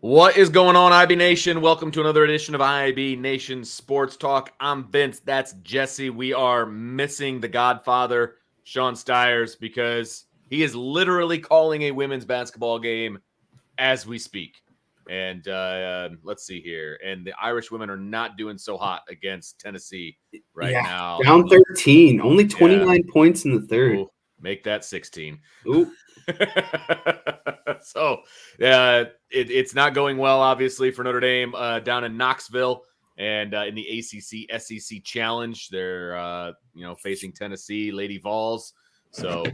What is going on, IB Nation? Welcome to another edition of IB Nation Sports Talk. I'm Vince. That's Jesse. We are missing the Godfather, Sean Stiers, because he is literally calling a women's basketball game as we speak. And let's see here. And the Irish women are not doing so hot against Tennessee right now. Down 13, only 29 points in the third. Ooh, make that 16. Ooh. So it's not going well, obviously, for Notre Dame down in Knoxville and in the ACC SEC Challenge. They're facing Tennessee Lady Vols. So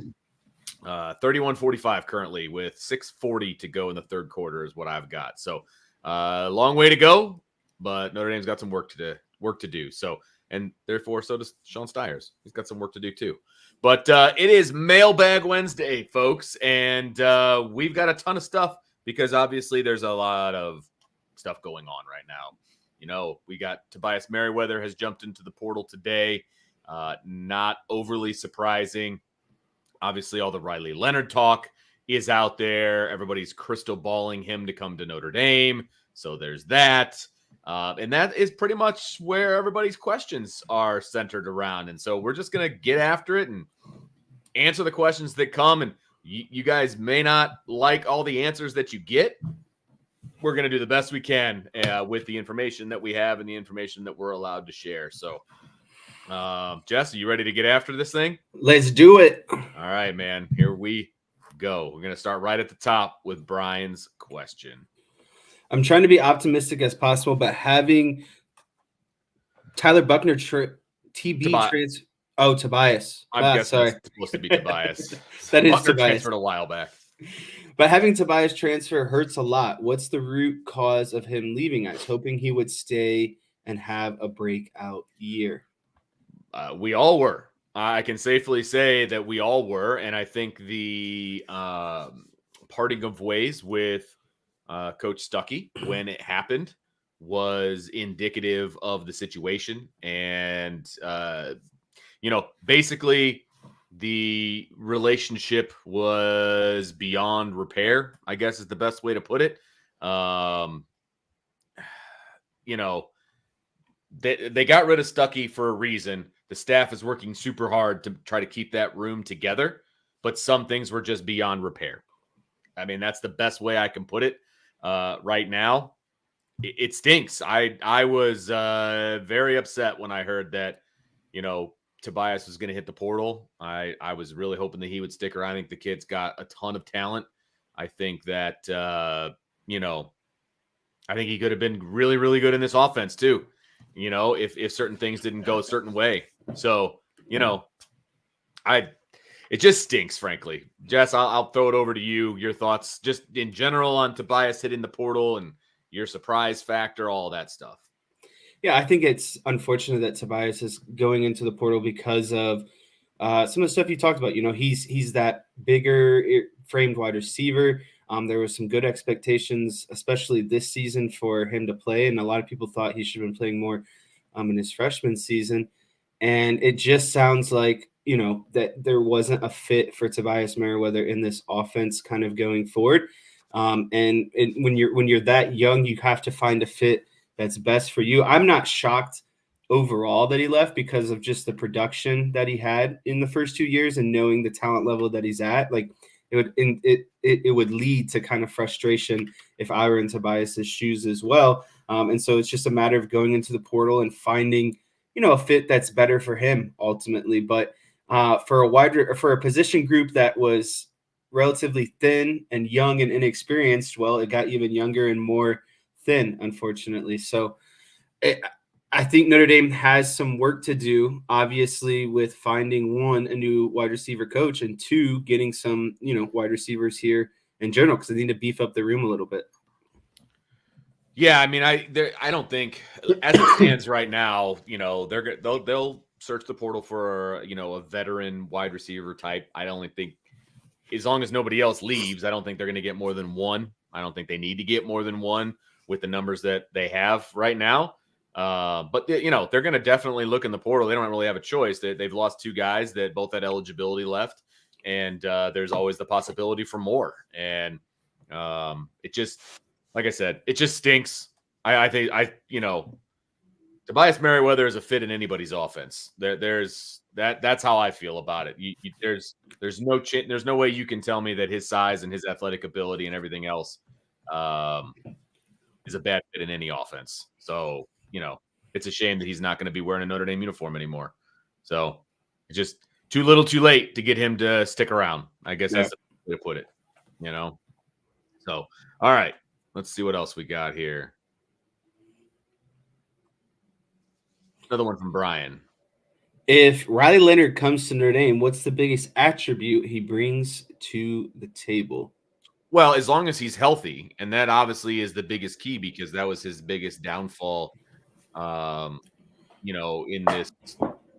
31-45 currently with 6:40 to go in the third quarter is what I've got. So long way to go, but Notre Dame's got some work to do. So, and therefore, so does Sean Stiers. He's got some work to do too. But it is Mailbag Wednesday, folks, and we've got a ton of stuff because obviously there's a lot of stuff going on right now. You know, we got Tobias Merriweather has jumped into the portal today. Not overly surprising. Obviously, all the Riley Leonard talk is out there. Everybody's crystal balling him to come to Notre Dame. So there's that. And that is pretty much where everybody's questions are centered around. And so we're just going to get after it and answer the questions that come. And you guys may not like all the answers that you get. We're going to do the best we can with the information that we have and the information that we're allowed to share. So, Jess, are you ready to get after this thing? Let's do it. All right, man. Here we go. We're going to start right at the top with Brian's question. I'm trying to be optimistic as possible, but having Tyler Buckner Tobias. I'm guessing it's supposed to be Tobias. That is Buckner Tobias. transferred a while back. But having Tobias transfer hurts a lot. What's the root cause of him leaving? I was hoping he would stay and have a breakout year. We all were. I can safely say that we all were. And I think the parting of ways with Coach Stuckey when it happened was indicative of the situation. And, basically the relationship was beyond repair, I guess is the best way to put it. They got rid of Stuckey for a reason. The staff is working super hard to try to keep that room together, but some things were just beyond repair. I mean, that's the best way I can put it. Right now, it stinks. I was very upset when I heard that, Tobias was going to hit the portal. I was really hoping that he would stick around. I think the kid's got a ton of talent. I think that, I think he could have been really, really good in this offense too, if certain things didn't go a certain way. So, it just stinks, frankly. Jess, I'll throw it over to you. Your thoughts just in general on Tobias hitting the portal and your surprise factor, all that stuff. Yeah, I think it's unfortunate that Tobias is going into the portal because of some of the stuff you talked about. He's that bigger framed wide receiver. There was some good expectations, especially this season, for him to play. And a lot of people thought he should have been playing more in his freshman season. And it just sounds like, that there wasn't a fit for Tobias Merriweather in this offense kind of going forward. And when you're that young, you have to find a fit that's best for you. I'm not shocked overall that he left because of just the production that he had in the first 2 years and knowing the talent level that he's at. Like it would lead to kind of frustration if I were in Tobias's shoes as well. And so it's just a matter of going into the portal and finding, a fit that's better for him ultimately. But for a position group that was relatively thin and young and inexperienced, well, it got even younger and more thin, unfortunately. So I think Notre Dame has some work to do, obviously, with finding one, a new wide receiver coach, and two, getting some, wide receivers here in general, because they need to beef up the room a little bit. Yeah, I mean, I don't think, as it stands right now, they'll search the portal for a veteran wide receiver type. I only think, as long as nobody else leaves, I don't think they're going to get more than one. I don't think they need to get more than one with the numbers that they have right now. But they're going to definitely look in the portal. They don't really have a choice. They've lost two guys that both had eligibility left, and there's always the possibility for more. And it just, like I said, it just stinks. I think Tobias Merriweather is a fit in anybody's offense. That's how I feel about it. There's no way you can tell me that his size and his athletic ability and everything else is a bad fit in any offense. So, it's a shame that he's not going to be wearing a Notre Dame uniform anymore. So, it's just too little too late to get him to stick around. I guess that's the way to put it, So, all right, let's see what else we got here. Another one from Brian. If Riley Leonard comes to Notre Dame, what's the biggest attribute he brings to the table? Well, as long as he's healthy, and that obviously is the biggest key because that was his biggest downfall, in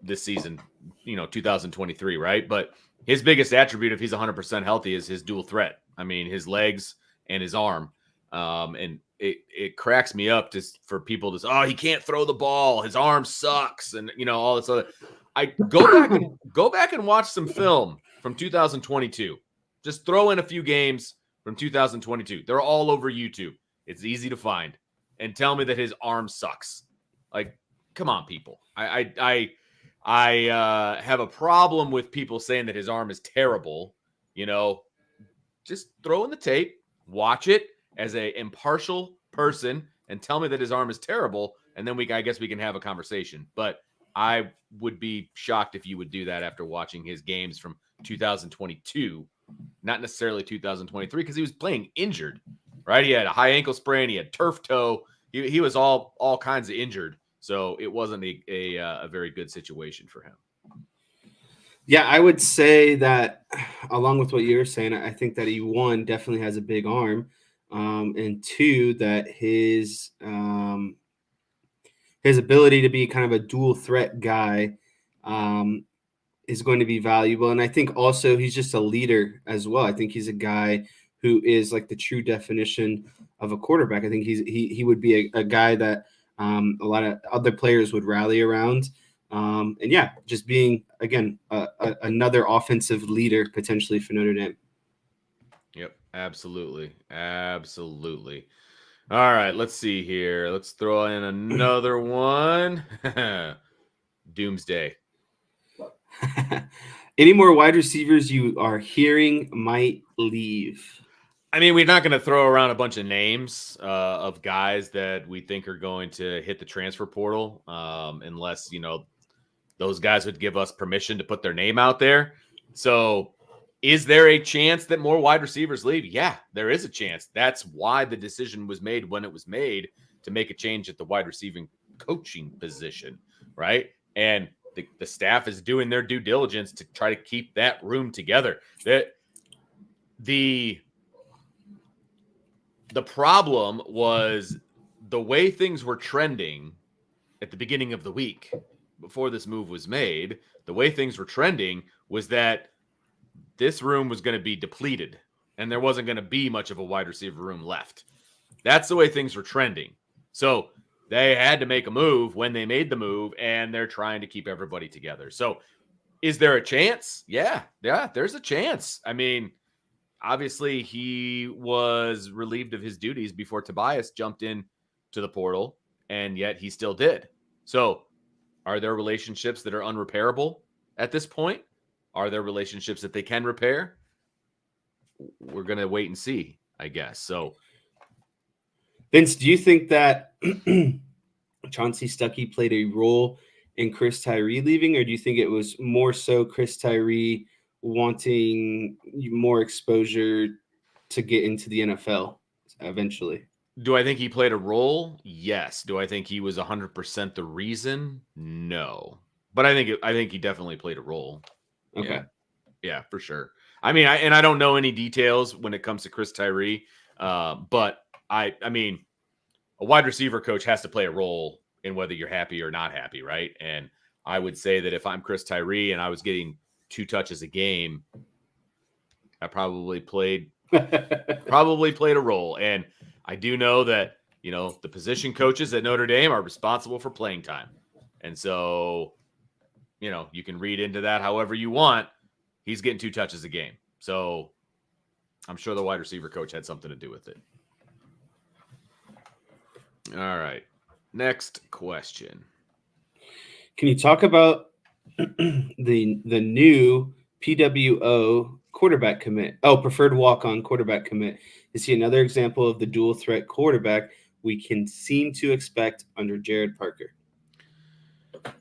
this season, 2023, right? But his biggest attribute, if he's 100% healthy, is his dual threat. I mean, his legs and his arm. And it cracks me up for people to say, oh, he can't throw the ball, his arm sucks, and all this other. I go back and watch some film from 2022. Just throw in a few games from 2022. They're all over YouTube. It's easy to find. And tell me that his arm sucks. Like, come on, people. I have a problem with people saying that his arm is terrible. Just throw in the tape, watch it as a impartial person, and tell me that his arm is terrible, and then I guess we can have a conversation. But I would be shocked if you would do that after watching his games from 2022, not necessarily 2023, because he was playing injured, right? He had a high ankle sprain, he had turf toe, he was all kinds of injured, so it wasn't a very good situation for him. Yeah, I would say that along with what you're saying, I think that he, one, definitely has a big arm, and two, that his ability to be kind of a dual threat guy is going to be valuable. And I think also he's just a leader as well. I think he's a guy who is like the true definition of a quarterback. I think he would be a guy that a lot of other players would rally around. And yeah, just being, again, another offensive leader potentially for Notre Dame. Yep, absolutely. Absolutely. All right, let's see here. Let's throw in another one. Doomsday. Any more wide receivers you are hearing might leave? I mean, we're not going to throw around a bunch of names of guys that we think are going to hit the transfer portal unless, those guys would give us permission to put their name out there. So is there a chance that more wide receivers leave? Yeah, there is a chance. That's why the decision was made when it was made to make a change at the wide receiving coaching position, right? And the staff is doing their due diligence to try to keep that room together. The problem was the way things were trending at the beginning of the week before this move was made. The way things were trending was that this room was going to be depleted and there wasn't going to be much of a wide receiver room left. That's the way things were trending. So they had to make a move when they made the move, and they're trying to keep everybody together. So is there a chance? Yeah, there's a chance. I mean, obviously he was relieved of his duties before Tobias jumped in to the portal, and yet he still did. So are there relationships that are unrepairable at this point? Are there relationships that they can repair? We're going to wait and see, I guess. So, Vince, do you think that Chauncey Stuckey played a role in Chris Tyree leaving, or do you think it was more so Chris Tyree wanting more exposure to get into the NFL eventually? Do I think he played a role? Yes. Do I think he was 100% the reason? No. But I think he definitely played a role. Okay. Yeah, for sure. I mean, I don't know any details when it comes to Chris Tyree, but I mean, a wide receiver coach has to play a role in whether you're happy or not happy, right? And I would say that if I'm Chris Tyree and I was getting 2 touches a game, I probably played a role. And I do know that, the position coaches at Notre Dame are responsible for playing time. And so, you can read into that however you want. He's getting 2 touches a game. So I'm sure the wide receiver coach had something to do with it. All right. Next question. Can you talk about the new PWO quarterback commit? Oh, preferred walk-on quarterback commit. Is he another example of the dual threat quarterback we can seem to expect under Jared Parker?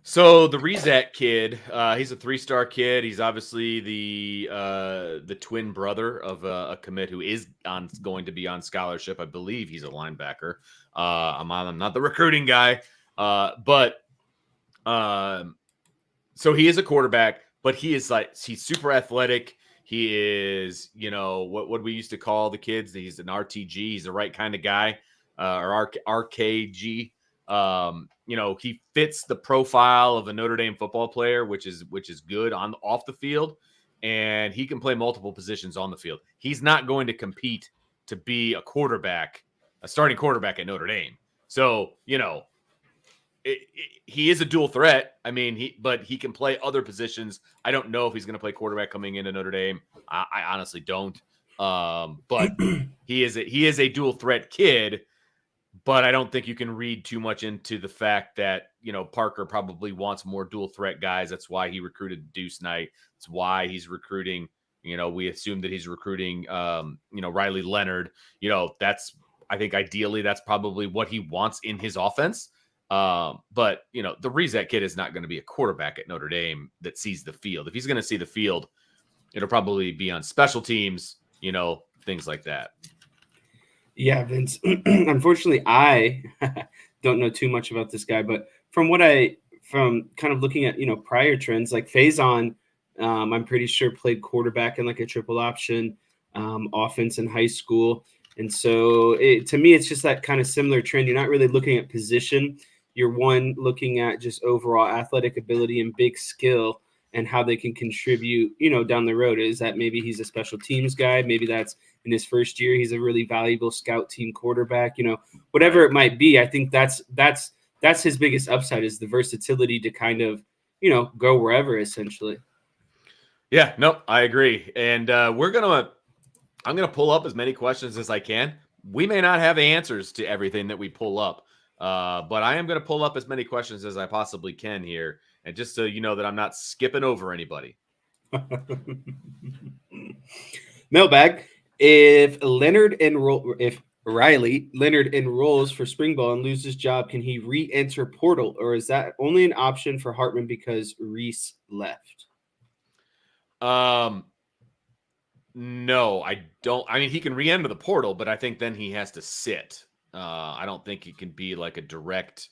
So the Rezat kid, he's a 3-star kid. He's obviously the twin brother of a commit who is going to be on scholarship. I believe he's a linebacker. I'm not the recruiting guy, but so he is a quarterback, but he's super athletic. He is, what we used to call the kids. He's an RTG. He's the right kind of guy, or RKG. He fits the profile of a Notre Dame football player, which is good off the field, and he can play multiple positions on the field. He's not going to compete to be a starting quarterback at Notre Dame. So, he is a dual threat. I mean, but he can play other positions. I don't know if he's going to play quarterback coming into Notre Dame. I honestly don't. But he is a dual threat kid. But I don't think you can read too much into the fact that, Parker probably wants more dual threat guys. That's why he recruited Deuce Knight. That's why he's recruiting, we assume that he's recruiting, Riley Leonard. I think ideally that's probably what he wants in his offense. But, the Rezat kid is not going to be a quarterback at Notre Dame that sees the field. If he's going to see the field, it'll probably be on special teams, things like that. Yeah, Vince. Unfortunately, I don't know too much about this guy, but from kind of looking at, prior trends, like Faison, I'm pretty sure played quarterback in like a triple option offense in high school. And so to me, it's just that kind of similar trend. You're not really looking at position. You're looking at just overall athletic ability and big skill and how they can contribute, down the road. Is that maybe he's a special teams guy? Maybe that's in his first year, he's a really valuable scout team quarterback, whatever it might be. I think that's his biggest upside, is the versatility to kind of, go wherever essentially. Yeah, no, I agree. And I'm going to pull up as many questions as I can. We may not have answers to everything that we pull up, but I am going to pull up as many questions as I possibly can here. And just so you know that I'm not skipping over anybody. Mailbag. If Riley Leonard enrolls for spring ball and loses job, can he re-enter portal, or is that only an option for Hartman because Reese left? No, I don't. I mean, he can re-enter the portal, but I think then he has to sit. I don't think it can be like a direct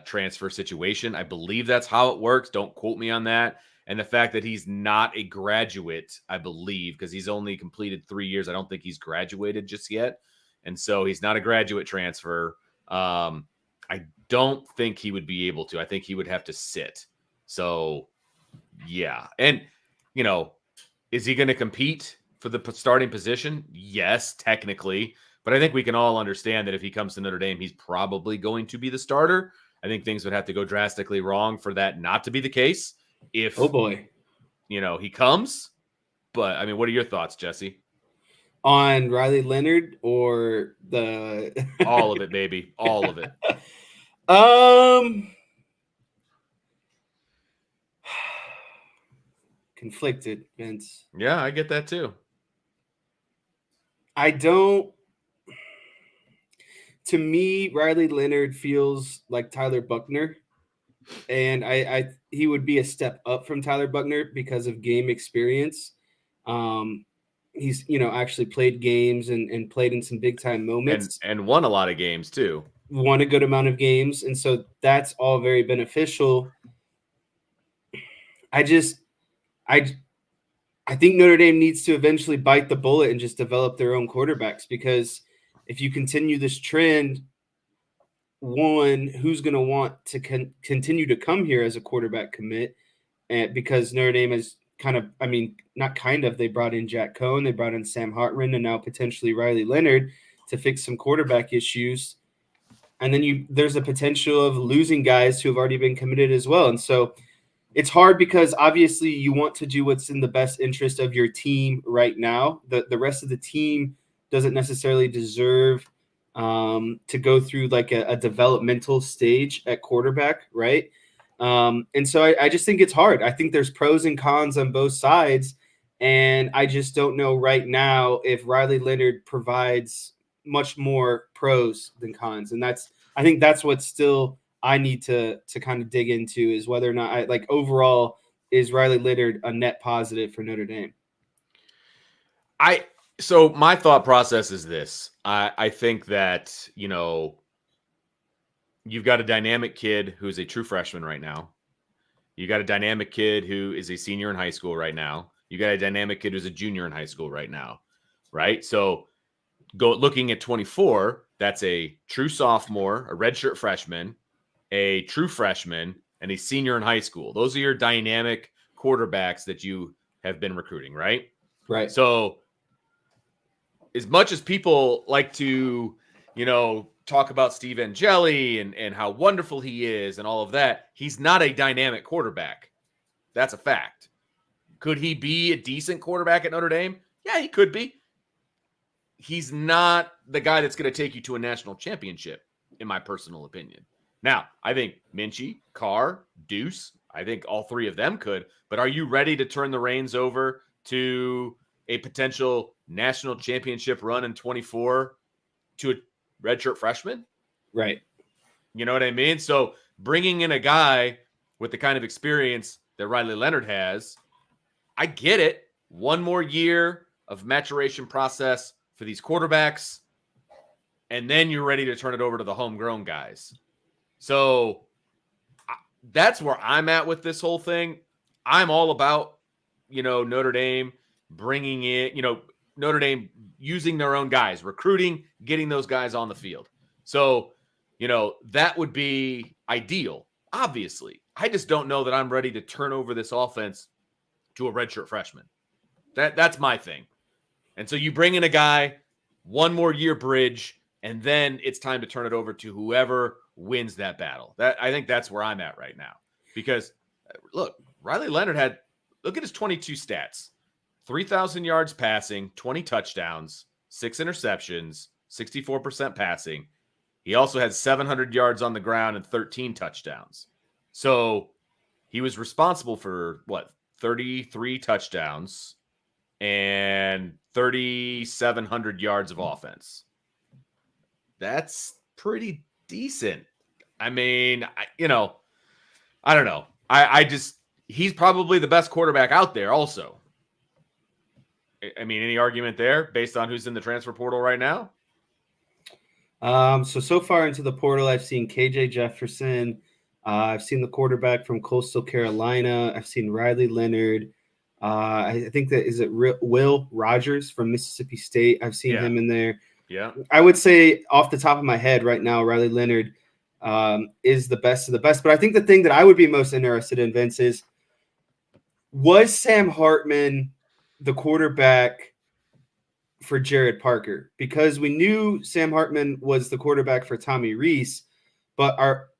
transfer situation. I believe that's how it works. Don't quote me on that. And the fact that he's not a graduate, I believe, because he's only completed 3 years. I don't think he's graduated just yet. And so he's not a graduate transfer. I don't think he would be able to. I think he would have to sit. So, yeah. And, is he going to compete for the starting position? Yes, technically. But I think we can all understand that if he comes to Notre Dame, he's probably going to be the starter. I think things would have to go drastically wrong for that not to be the case. If, oh boy, he comes. But I mean, what are your thoughts, Jesse? On Riley Leonard or the all of it, baby, all of it. Conflicted, Vince. Yeah, I get that too. To me, Riley Leonard feels like Tyler Buckner. And he would be a step up from Tyler Buckner because of game experience. He's, actually played games and played in some big time moments and won a lot of games too. Won a good amount of games. And so that's all very beneficial. I think Notre Dame needs to eventually bite the bullet and just develop their own quarterbacks, because if you continue this trend, one, who's going to want to continue to come here as a quarterback commit? And because Notre Dame is they brought in Jack Cohn, they brought in Sam Hartman, and now potentially Riley Leonard to fix some quarterback issues. And then there's a potential of losing guys who have already been committed as well. And so it's hard, because obviously you want to do what's in the best interest of your team right now. The rest of the team doesn't necessarily deserve to go through like a developmental stage at quarterback, right? And so I just think it's hard. I think there's pros and cons on both sides. And I just don't know right now if Riley Leonard provides much more pros than cons. And I think that's what still I need to kind of dig into is whether or not overall is Riley Leonard a net positive for Notre Dame? So my thought process is this. I think that, you've got a dynamic kid who's a true freshman right now. You got a dynamic kid who is a senior in high school right now. You got a dynamic kid who's a junior in high school right now, right? So looking at 24, that's a true sophomore, a redshirt freshman, a true freshman, and a senior in high school. Those are your dynamic quarterbacks that you have been recruiting, right? Right. So as much as people like to, talk about Steve Angeli and how wonderful he is and all of that, he's not a dynamic quarterback. That's a fact. Could he be a decent quarterback at Notre Dame? Yeah, he could be. He's not the guy that's going to take you to a national championship, in my personal opinion. Now, I think Minchey, Carr, Deuce, I think all three of them could. But are you ready to turn the reins over to a potential national championship run in 24 to a redshirt freshman? Right. You know what I mean? So bringing in a guy with the kind of experience that Riley Leonard has, I get it. One more year of maturation process for these quarterbacks, and then you're ready to turn it over to the homegrown guys. So that's where I'm at with this whole thing. I'm all about, Notre Dame bringing in, Notre Dame using their own guys, recruiting, getting those guys on the field. So, that would be ideal, obviously. I just don't know that I'm ready to turn over this offense to a redshirt freshman. That's my thing. And so you bring in a guy, one more year bridge, and then it's time to turn it over to whoever wins that battle. I think that's where I'm at right now. Because, look, Riley Leonard look at his 22 stats. 3,000 yards passing, 20 touchdowns, 6 interceptions, 64% passing. He also had 700 yards on the ground and 13 touchdowns. So he was responsible for, 33 touchdowns and 3,700 yards of offense. That's pretty decent. I mean, I don't know. He's probably the best quarterback out there also. I mean, any argument there based on who's in the transfer portal right now? So far into the portal, I've seen KJ Jefferson. I've seen the quarterback from Coastal Carolina. I've seen Riley Leonard. I think that is it. Will Rogers from Mississippi State. I've seen him in there. Yeah. I would say off the top of my head right now, Riley Leonard is the best of the best. But I think the thing that I would be most interested in, Vince, was Sam Hartman the quarterback for Jared Parker? Because we knew Sam Hartman was the quarterback for Tommy Rees, but are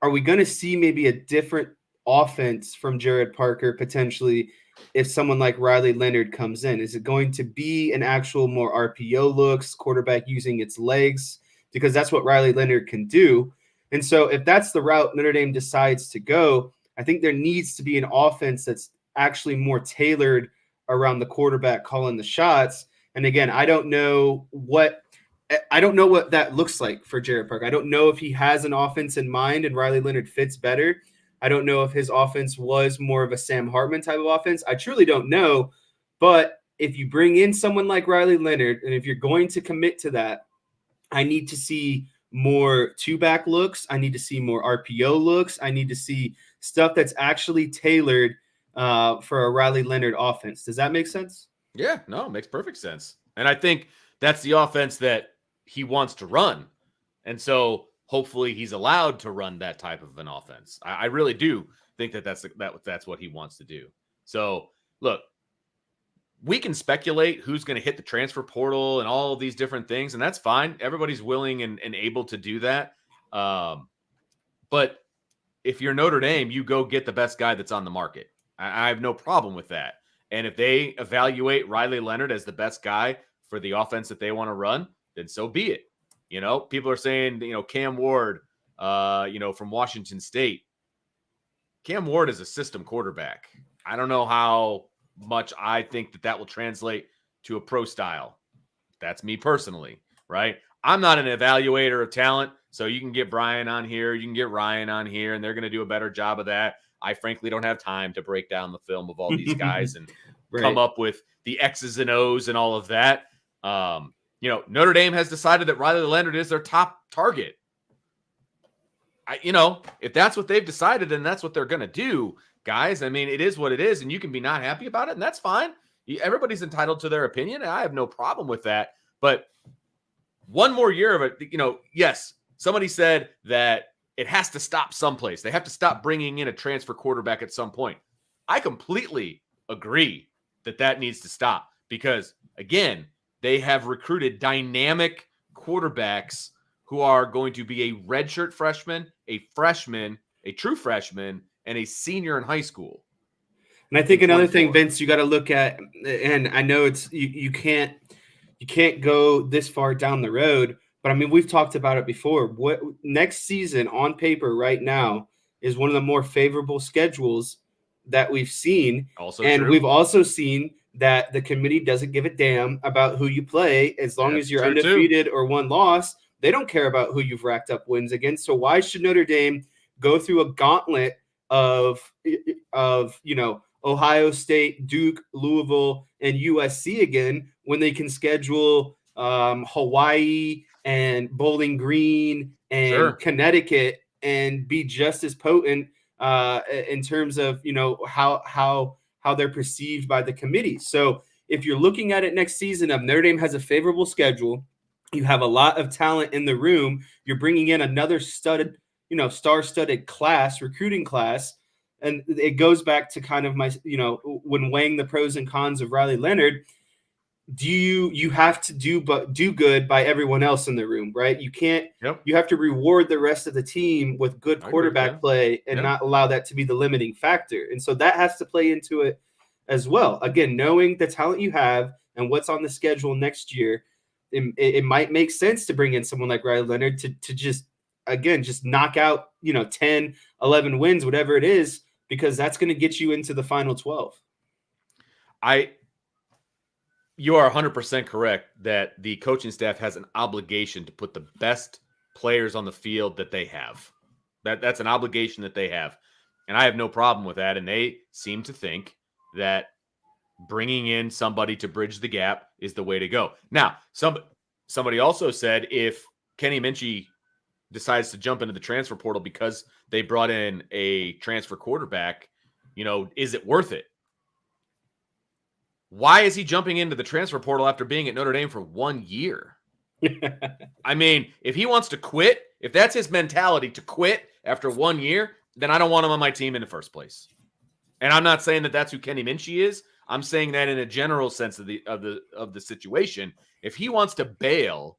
we going to see maybe a different offense from Jared Parker potentially if someone like Riley Leonard comes in? Is it going to be an actual more RPO looks, quarterback using its legs? Because that's what Riley Leonard can do. And so if that's the route Notre Dame decides to go, I think there needs to be an offense that's actually more tailored around the quarterback calling the shots. And again, I don't know what that looks like for Jared Parker. I don't know if he has an offense in mind and Riley Leonard fits better. I don't know if his offense was more of a Sam Hartman type of offense. I truly don't know. But if you bring in someone like Riley Leonard, and if you're going to commit to that, I need to see more two-back looks. I need to see more RPO looks. I need to see stuff that's actually tailored for a Riley Leonard offense. Does that make sense? Yeah, no, it makes perfect sense. And I think that's the offense that he wants to run. And so hopefully he's allowed to run that type of an offense. I really do think that's what he wants to do. So look, we can speculate who's going to hit the transfer portal and all of these different things, and that's fine. Everybody's willing and able to do that. But if you're Notre Dame, you go get the best guy that's on the market. I have no problem with that. And if they evaluate Riley Leonard as the best guy for the offense that they want to run, then so be it. People are saying, Cam Ward, from Washington State. Cam Ward is a system quarterback. I don't know how much I think that will translate to a pro style. That's me personally, right? I'm not an evaluator of talent, so you can get Brian on here, you can get Ryan on here, and they're going to do a better job of that. I frankly don't have time to break down the film of all these guys and come up with the X's and O's and all of that. Notre Dame has decided that Riley Leonard is their top target. If that's what they've decided, then that's what they're going to do, guys. I mean, it is what it is, and you can be not happy about it, and that's fine. Everybody's entitled to their opinion, and I have no problem with that. But one more year of it, yes, somebody said that it has to stop someplace. They have to stop bringing in a transfer quarterback at some point. I completely agree that needs to stop because, again, they have recruited dynamic quarterbacks who are going to be a redshirt freshman, a true freshman, and a senior in high school. And I think another thing, Vince, you got to look at, and I know it's you can't go this far down the road, but I mean we've talked about it before. What next season on paper right now is one of the more favorable schedules that we've seen. We've also seen that the committee doesn't give a damn about who you play as long as you're undefeated or one loss. They don't care about who you've racked up wins against. So why should Notre Dame go through a gauntlet of Ohio State, Duke, Louisville, and USC again when they can schedule Hawaii and Bowling Green and Connecticut and be just as potent in terms of how they're perceived by the committee. So if you're looking at it next season, Notre Dame has a favorable schedule. You have a lot of talent in the room. You're bringing in another star-studded recruiting class. And it goes back to kind of my, when weighing the pros and cons of Riley Leonard, you have to do good by everyone else in the room, right? You can't, you have to reward the rest of the team with good quarterback play and not allow that to be the limiting factor. And so that has to play into it as well. Again, knowing the talent you have and what's on the schedule next year, it might make sense to bring in someone like Riley Leonard to just knock out, 10, 11 wins, whatever it is, because that's going to get you into the final 12. You are 100% correct that the coaching staff has an obligation to put the best players on the field that they have. That's an obligation that they have. And I have no problem with that. And they seem to think that bringing in somebody to bridge the gap is the way to go. Now, somebody also said if Kenny Minchey decides to jump into the transfer portal because they brought in a transfer quarterback, is it worth it? Why is he jumping into the transfer portal after being at Notre Dame for 1 year? I mean, if he wants to quit, if that's his mentality to quit after 1 year, then I don't want him on my team in the first place. And I'm not saying that that's who Kenny Minchey is. I'm saying that in a general sense of the situation. If he wants to bail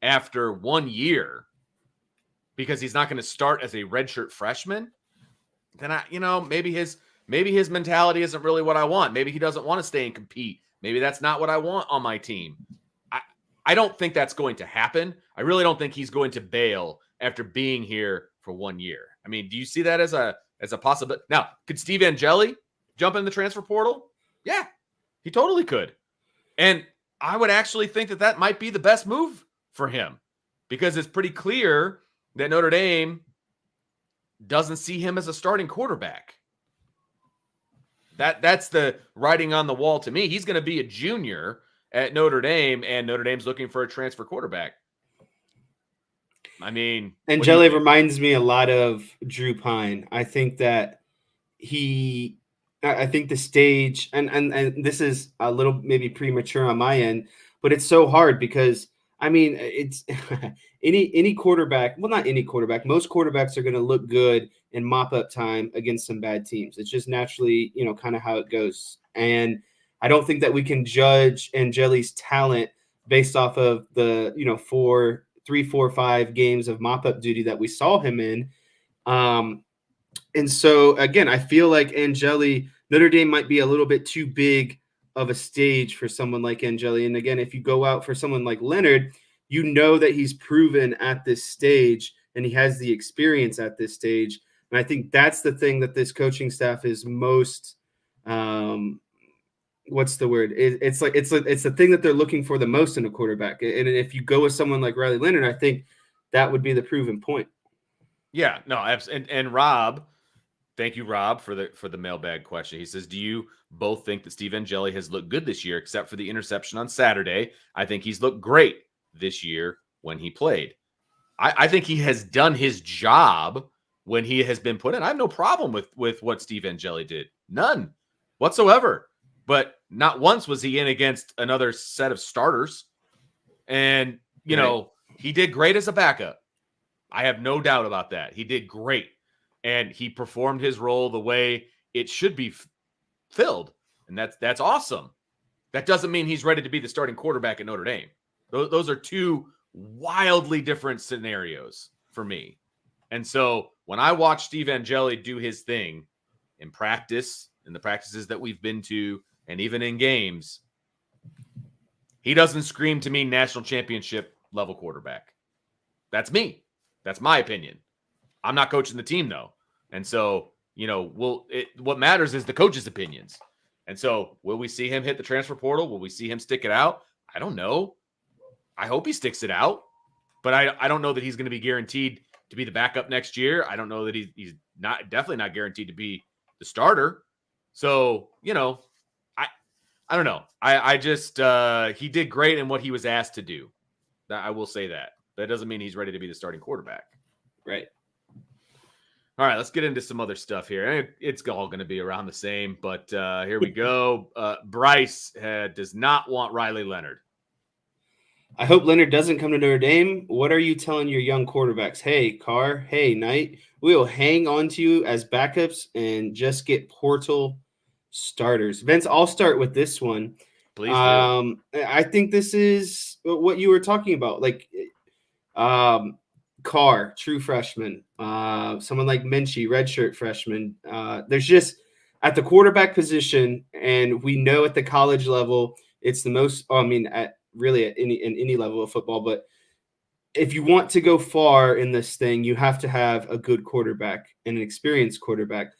after 1 year because he's not going to start as a redshirt freshman, then maybe his mentality isn't really what I want. Maybe he doesn't want to stay and compete. Maybe that's not what I want on my team. I don't think that's going to happen. I really don't think he's going to bail after being here for 1 year. I mean, do you see that as a possibility? Now, could Steve Angeli jump in the transfer portal? Yeah, he totally could. And I would actually think that might be the best move for him because it's pretty clear that Notre Dame doesn't see him as a starting quarterback. That's the writing on the wall to me. He's going to be a junior at Notre Dame, and Notre Dame's looking for a transfer quarterback. I mean, Angeli reminds me a lot of Drew Pine. I think that I think the stage, and this is a little maybe premature on my end, but it's so hard because I mean, it's any quarterback. Well, not any quarterback. Most quarterbacks are going to look good in mop-up time against some bad teams. It's just naturally, kind of how it goes. And I don't think that we can judge Angeli's talent based off of the, 3, 4, 5 games of mop-up duty that we saw him in. And so, again, I feel like Notre Dame might be a little bit too big of a stage for someone like Angeli. And again, if you go out for someone like Leonard, you know that he's proven at this stage and he has the experience at this stage. And I think that's the thing that this coaching staff is most what's the word? It's the thing that they're looking for the most in a quarterback. And if you go with someone like Riley Leonard, I think that would be the proven point. Yeah, no, and Rob, thank you, Rob, for the mailbag question. He says, do you both think that Steve Angeli has looked good this year, except for the interception on Saturday? I think he's looked great this year when he played. I think he has done his job when he has been put in. I have no problem with what Steve Angeli did. None whatsoever. But not once was he in against another set of starters. And, you know, he did great as a backup. I have no doubt about that. He did great. And he performed his role the way it should be filled. And that's awesome. That doesn't mean he's ready to be the starting quarterback at Notre Dame. Those are two wildly different scenarios for me. And so when I watch Steve Angeli do his thing in practice, in the practices that we've been to, and even in games, he doesn't scream to me national championship level quarterback. That's me. That's my opinion. I'm not coaching the team, though. And so, you know, what matters is the coach's opinions. And so will we see him hit the transfer portal? Will we see him stick it out? I don't know. I hope he sticks it out. But I don't know that he's going to be guaranteed to be the backup next year. I don't know that he's definitely not guaranteed to be the starter. So, you know, I don't know. I just he did great in what he was asked to do. I will say that. That doesn't mean he's ready to be the starting quarterback. Right. All right, let's get into some other stuff here. It's all going to be around the same, but here we go. Bryce does not want Riley Leonard. I hope Leonard doesn't come to Notre Dame. What are you telling your young quarterbacks? Hey, Carr. Hey, Knight. We will hang on to you as backups and just get portal starters. Vince, I'll start with this one. Please do. I think this is what you were talking about. Like Carr, true freshman. Someone like Minchey, redshirt freshman. There's just at the quarterback position, and we know at the college level, it's the most. Really at any level of football, but if you want to go far in this thing, you have to have a good quarterback and an experienced quarterback.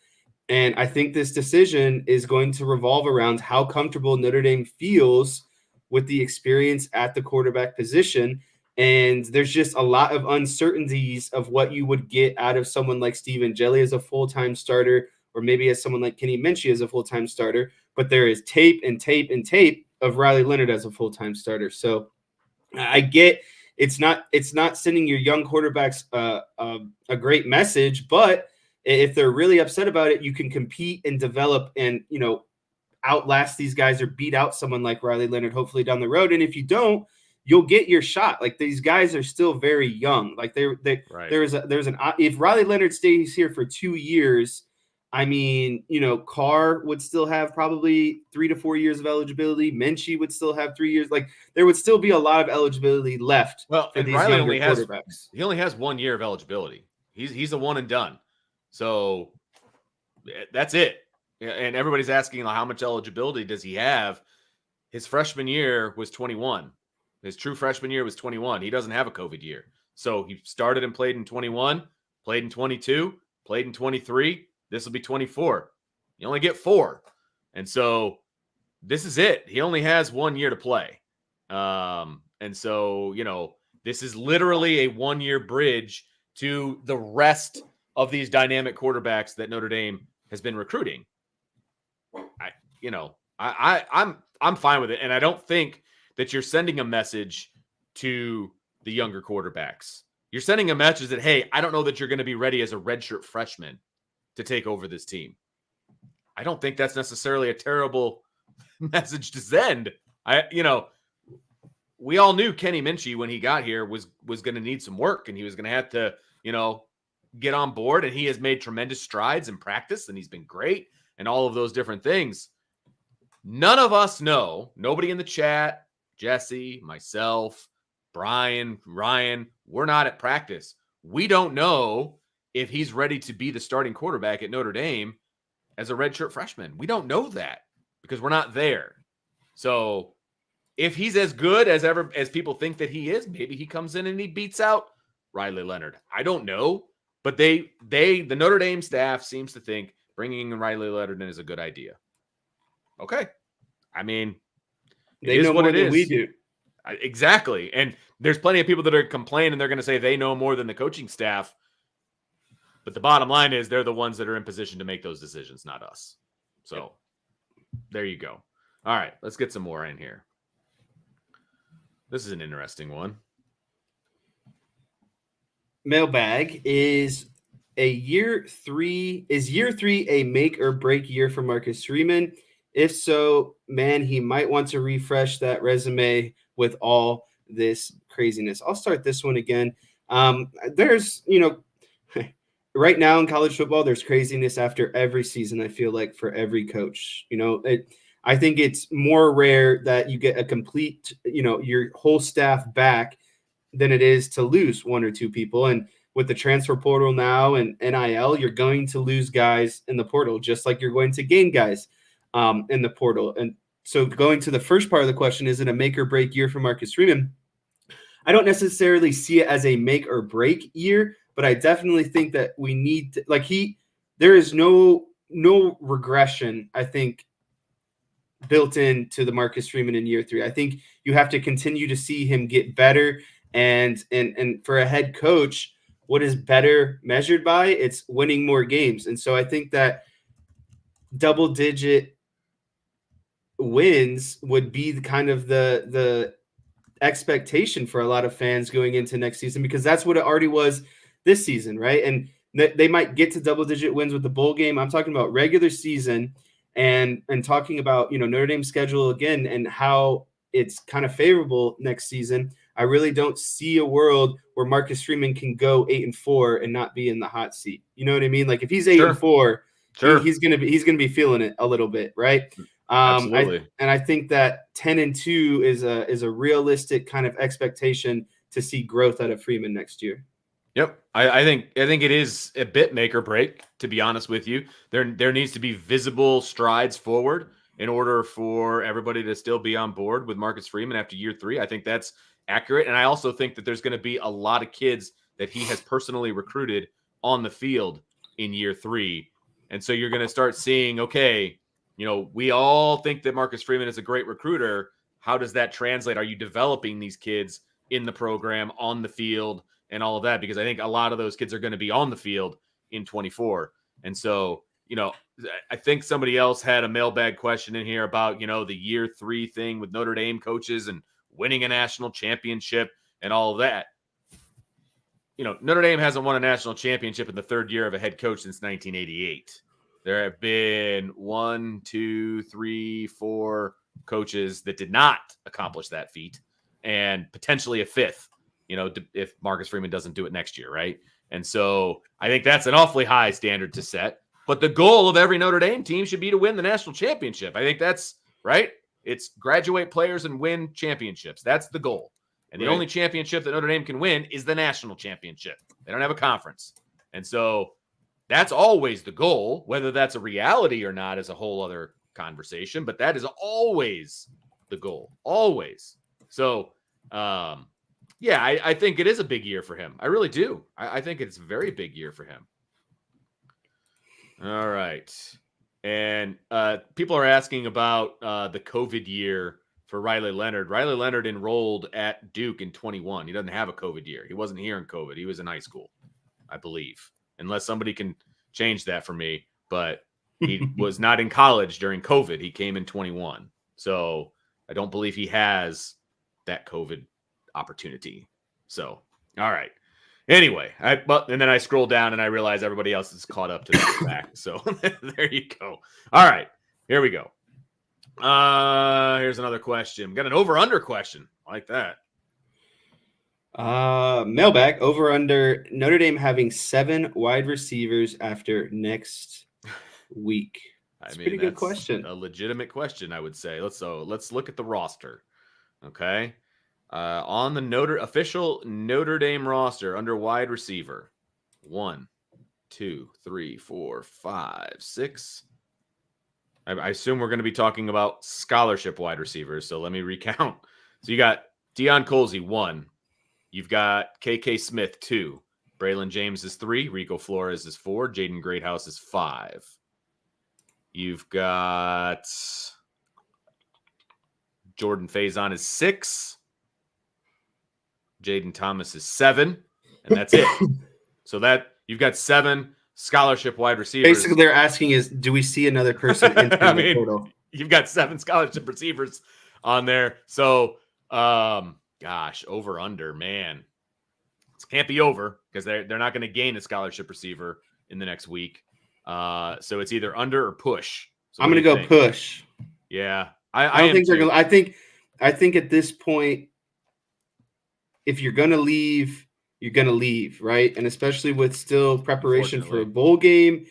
And I think this decision is going to revolve around how comfortable Notre Dame feels with the experience at the quarterback position. And there's just a lot of uncertainties of what you would get out of someone like Steve Angeli as a full-time starter, or maybe as someone like Kenny Minchey as a full-time starter. But there is tape and tape and tape of Riley Leonard as a full-time starter. So I get it's not sending your young quarterbacks a great message, but if they're really upset about it, you can compete and develop and, you know, outlast these guys or beat out someone like Riley Leonard hopefully down the road. And if you don't, you'll get your shot. Like these guys are still very young. Like Right. if Riley Leonard stays here for 2 years, I mean, you know, Carr would still have probably 3 to 4 years of eligibility. Minchey would still have 3 years. Like there would still be a lot of eligibility left for these Riley younger quarterbacks. He only has 1 year of eligibility. He's a one and done. So that's it. And everybody's asking how much eligibility does he have? His freshman year was 21. His true freshman year was 21. He doesn't have a COVID year. So he started and played in 21, played in 22, played in 23. This will be 24. You only get 4. And so this is it. He only has 1 year to play. And so, you know, this is literally a 1-year bridge to the rest of these dynamic quarterbacks that Notre Dame has been recruiting. I'm fine with it. And I don't think that you're sending a message to the younger quarterbacks. You're sending a message that, hey, I don't know that you're going to be ready as a redshirt freshman to take over this team. I don't think that's necessarily a terrible message to send. We all knew Kenny Minchey when he got here was going to need some work and he was going to have to, you know, get on board, and he has made tremendous strides in practice and he's been great and all of those different things. None of us know, nobody in the chat, Jesse, myself, Brian, Ryan, we're not at practice. We don't know if he's ready to be the starting quarterback at Notre Dame as a redshirt freshman. We don't know that because we're not there. So if he's as good as people think that he is, maybe he comes in and he beats out Riley Leonard. I don't know, but the Notre Dame staff seems to think bringing in Riley Leonard in is a good idea. Okay. I mean, they know more than we do. Exactly. And there's plenty of people that are complaining. They're going to say they know more than the coaching staff. But the bottom line is they're the ones that are in position to make those decisions, not us. So there you go. All right, let's get some more in here. This is an interesting one. Mailbag is year three a make or break year for Marcus Freeman? If so, man, he might want to refresh that resume with all this craziness. I'll start this one again. There's, right now in college football, there's craziness after every season, I feel like, for every coach. I think it's more rare that you get a complete, your whole staff back than it is to lose one or two people. And with the transfer portal now and NIL, you're going to lose guys in the portal, just like you're going to gain guys in the portal. And so going to the first part of the question, is it a make or break year for Marcus Freeman? I don't necessarily see it as a make or break year, but I definitely think that we need to, there is no regression, I think, built into the Marcus Freeman in year three. I think you have to continue to see him get better. And for a head coach, what is better measured by? It's winning more games. And so I think that double-digit wins would be the expectation for a lot of fans going into next season, because that's what it already was this season, right? And they might get to double-digit wins with the bowl game. I'm talking about regular season and talking about, Notre Dame's schedule again and how it's kind of favorable next season. I really don't see a world where Marcus Freeman can go 8-4 and not be in the hot seat. You know what I mean? Like if he's 8-4, sure, he's gonna be feeling it a little bit, right? Absolutely. I think that 10-2 is a realistic kind of expectation to see growth out of Freeman next year. Yep, I think it is a bit make or break. To be honest with you, there needs to be visible strides forward in order for everybody to still be on board with Marcus Freeman after year three. I think that's accurate. And I also think that there's going to be a lot of kids that he has personally recruited on the field in year three. And so you're going to start seeing, okay, we all think that Marcus Freeman is a great recruiter. How does that translate? Are you developing these kids in the program, on the field, and all of that? Because I think a lot of those kids are going to be on the field in 24. And so, I think somebody else had a mailbag question in here about, the year three thing with Notre Dame coaches and winning a national championship and all of that. Notre Dame hasn't won a national championship in the third year of a head coach since 1988. There have been 1, 2, 3, 4 coaches that did not accomplish that feat, and potentially a fifth, if Marcus Freeman doesn't do it next year, right? And so I think that's an awfully high standard to set. But the goal of every Notre Dame team should be to win the national championship. I think that's right. It's graduate players and win championships. That's the goal. And the only championship that Notre Dame can win is the national championship. They don't have a conference. And so that's always the goal. Whether that's a reality or not is a whole other conversation, but that is always the goal. Always. So, I think it is a big year for him. I really do. I think it's a very big year for him. All right. And people are asking about the COVID year for Riley Leonard. Riley Leonard enrolled at Duke in 21. He doesn't have a COVID year. He wasn't here in COVID. He was in high school, I believe, unless somebody can change that for me. But he was not in college during COVID. He came in 21. So I don't believe he has that COVID opportunity. So, all right. Anyway, and then I scroll down and I realize everybody else is caught up to that fact. So there you go. All right, here we go. Here's another question. Got an over/under question. I like that. Mailbag, over/under Notre Dame having 7 wide receivers after next week. That's a pretty good question. A legitimate question, I would say. Let's look at the roster. Okay. On the official Notre Dame roster under wide receiver, 1, 2, 3, 4, 5, 6. I assume we're going to be talking about scholarship wide receivers. So let me recount. So you got Deion Colsey, 1. You've got KK Smith, 2. Braylon James is 3. Rico Flores is 4. Jaden Greathouse is 5. You've got Jordan Faison is 6. Jaden Thomas is 7. And that's it. So that you've got 7 scholarship wide receivers. Basically, they're asking is, do we see another person entering the portal? You've got 7 scholarship receivers on there. So, gosh, over under, man. It can't be over because they're not going to gain a scholarship receiver in the next week. So it's either under or push. So I'm going to go push. Yeah. I don't think they're going to. I think at this point, if you're going to leave, you're going to leave, right? And especially with still preparation for a bowl game.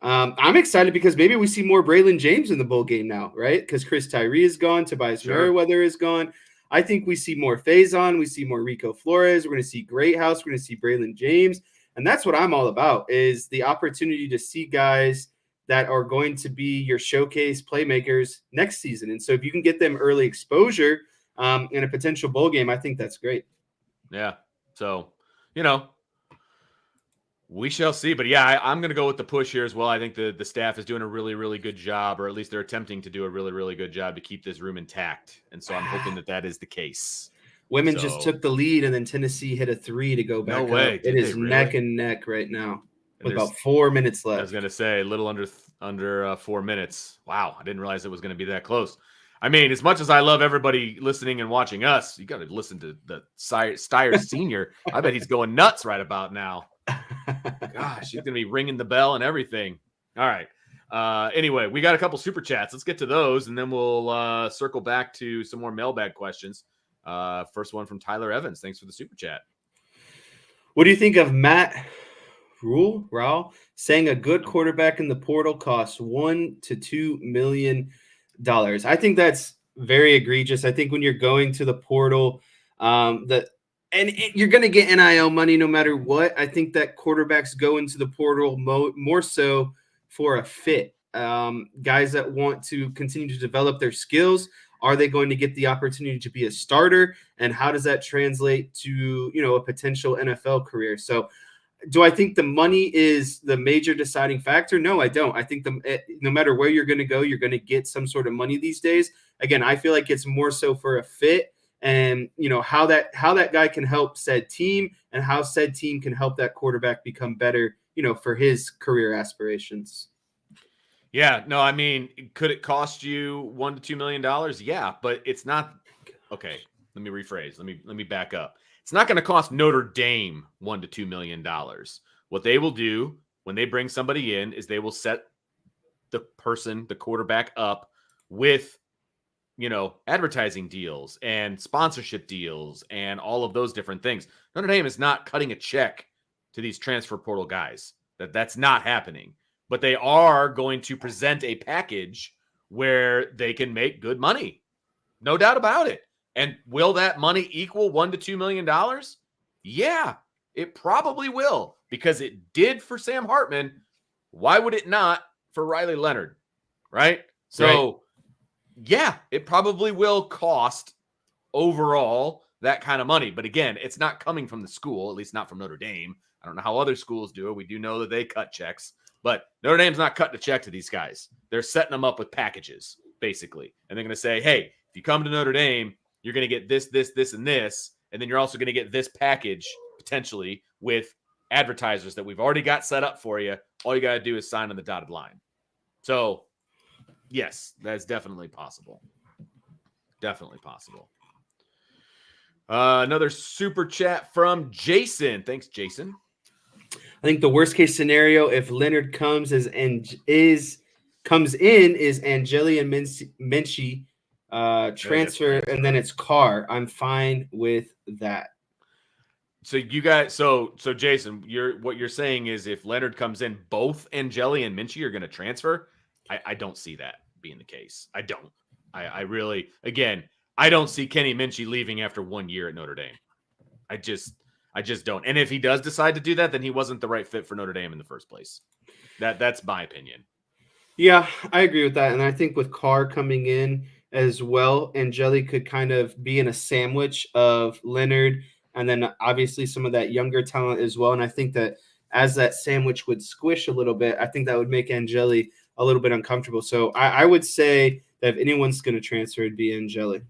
I'm excited because maybe we see more Braylon James in the bowl game now, right? Because Chris Tyree is gone. Tobias Merriweather is gone. I think we see more Faison. We see more Rico Flores. We're going to see Greathouse. We're going to see Braylon James. And that's what I'm all about, is the opportunity to see guys that are going to be your showcase playmakers next season. And so if you can get them early exposure in a potential bowl game, I think that's great. Yeah. So, we shall see. But yeah, I'm going to go with the push here as well. I think the staff is doing a really, really good job, or at least they're attempting to do a really, really good job to keep this room intact. And so I'm hoping that is the case. Women just took the lead, and then Tennessee hit a 3 to go back. No way. It is really? Neck and neck right now with about 4 minutes left. I was going to say a little under 4 minutes. Wow. I didn't realize it was going to be that close. I mean, as much as I love everybody listening and watching us, you got to listen to the Stiers Senior. I bet he's going nuts right about now. Gosh, he's going to be ringing the bell and everything. All right. Anyway, we got a couple super chats. Let's get to those, and then we'll circle back to some more mailbag questions. First one from Tyler Evans. Thanks for the super chat. What do you think of Matt Rule saying a good quarterback in the portal costs $1 to $2 million? I think that's very egregious. I think when you're going to the portal, you're going to get NIL money no matter what. I think that quarterbacks go into the portal more so for a fit. Guys that want to continue to develop their skills. Are they going to get the opportunity to be a starter? And how does that translate to, a potential NFL career? So do I think the money is the major deciding factor? No, I don't. I think no matter where you're going to go, you're going to get some sort of money these days. Again, I feel like it's more so for a fit and, how that guy can help said team and how said team can help that quarterback become better, for his career aspirations. Yeah, no, I mean, could it cost you $1 to $2 million? Yeah, but it's not. Okay, let me rephrase. Let me back up. It's not going to cost Notre Dame $1 to $2 million. What they will do when they bring somebody in is they will set the quarterback up with, advertising deals and sponsorship deals and all of those different things. Notre Dame is not cutting a check to these transfer portal guys. That's not happening. But they are going to present a package where they can make good money. No doubt about it. And will that money equal $1 to $2 million? Yeah, it probably will, because it did for Sam Hartman. Why would it not for Riley Leonard? Right? So, yeah, it probably will cost overall that kind of money. But again, it's not coming from the school, at least not from Notre Dame. I don't know how other schools do it. We do know that they cut checks. But Notre Dame's not cutting a check to these guys. They're setting them up with packages, basically. And they're going to say, hey, if you come to Notre Dame, you're going to get this, this, this, and this. And then you're also going to get this package, potentially, with advertisers that we've already got set up for you. All you got to do is sign on the dotted line. So, yes, that's definitely possible. Definitely possible. Another super chat from Jason. Thanks, Jason. I think the worst case scenario, if Leonard comes in, is Angeli and Minchey transfer, and then it's Carr. I'm fine with that. So you guys, so Jason, what you're saying is if Leonard comes in, both Angeli and Minchey are going to transfer. I don't see that being the case. I don't. I really, again, I don't see Kenny Minchey leaving after 1 year at Notre Dame. I just don't. And if he does decide to do that, then he wasn't the right fit for Notre Dame in the first place. That's my opinion. Yeah, I agree with that. And I think with Carr coming in as well, Angeli could kind of be in a sandwich of Leonard and then obviously some of that younger talent as well. And I think that as that sandwich would squish a little bit, I think that would make Angeli a little bit uncomfortable. So I would say that if anyone's going to transfer, it'd be Angeli.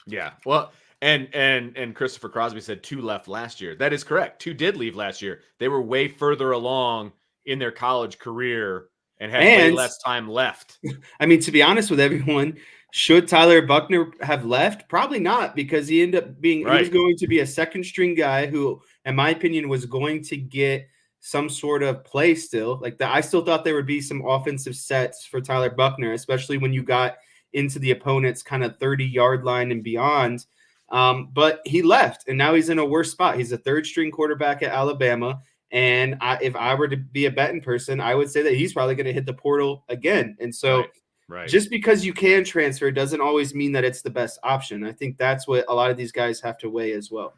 Yeah. Well, and Christopher Crosby said 2 left last year. That is correct. 2 did leave last year. They were way further along in their college career and had way And less time left. I mean, to be honest with everyone, should Tyler Buckner have left? Probably not, because he ended up being he was Right. going to be a second string guy who, in my opinion, was going to get some sort of play still. Like that, I still thought there would be some offensive sets for Tyler Buckner, especially when you got into the opponent's kind of 30-yard line and beyond. But he left, and now he's in a worse spot. He's a third string quarterback at Alabama. And if I were to be a betting person, I would say that he's probably going to hit the portal again. And so Right. just because you can transfer doesn't always mean that it's the best option. I think that's what a lot of these guys have to weigh as well.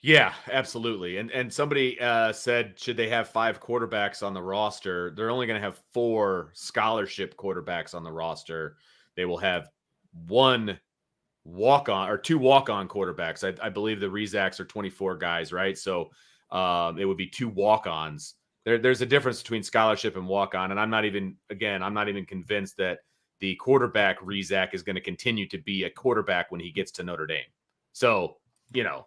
Yeah, absolutely. And somebody said, should they have 5 quarterbacks on the roster? They're only going to have 4 scholarship quarterbacks on the roster. They will have 1 walk-on or 2 walk-on quarterbacks. I believe the Rezacks are 24 guys, right? So it would be 2 walk-ons. There's a difference between scholarship and walk-on, and I'm not even convinced that the quarterback Rezac is going to continue to be a quarterback when he gets to Notre Dame. So, yeah.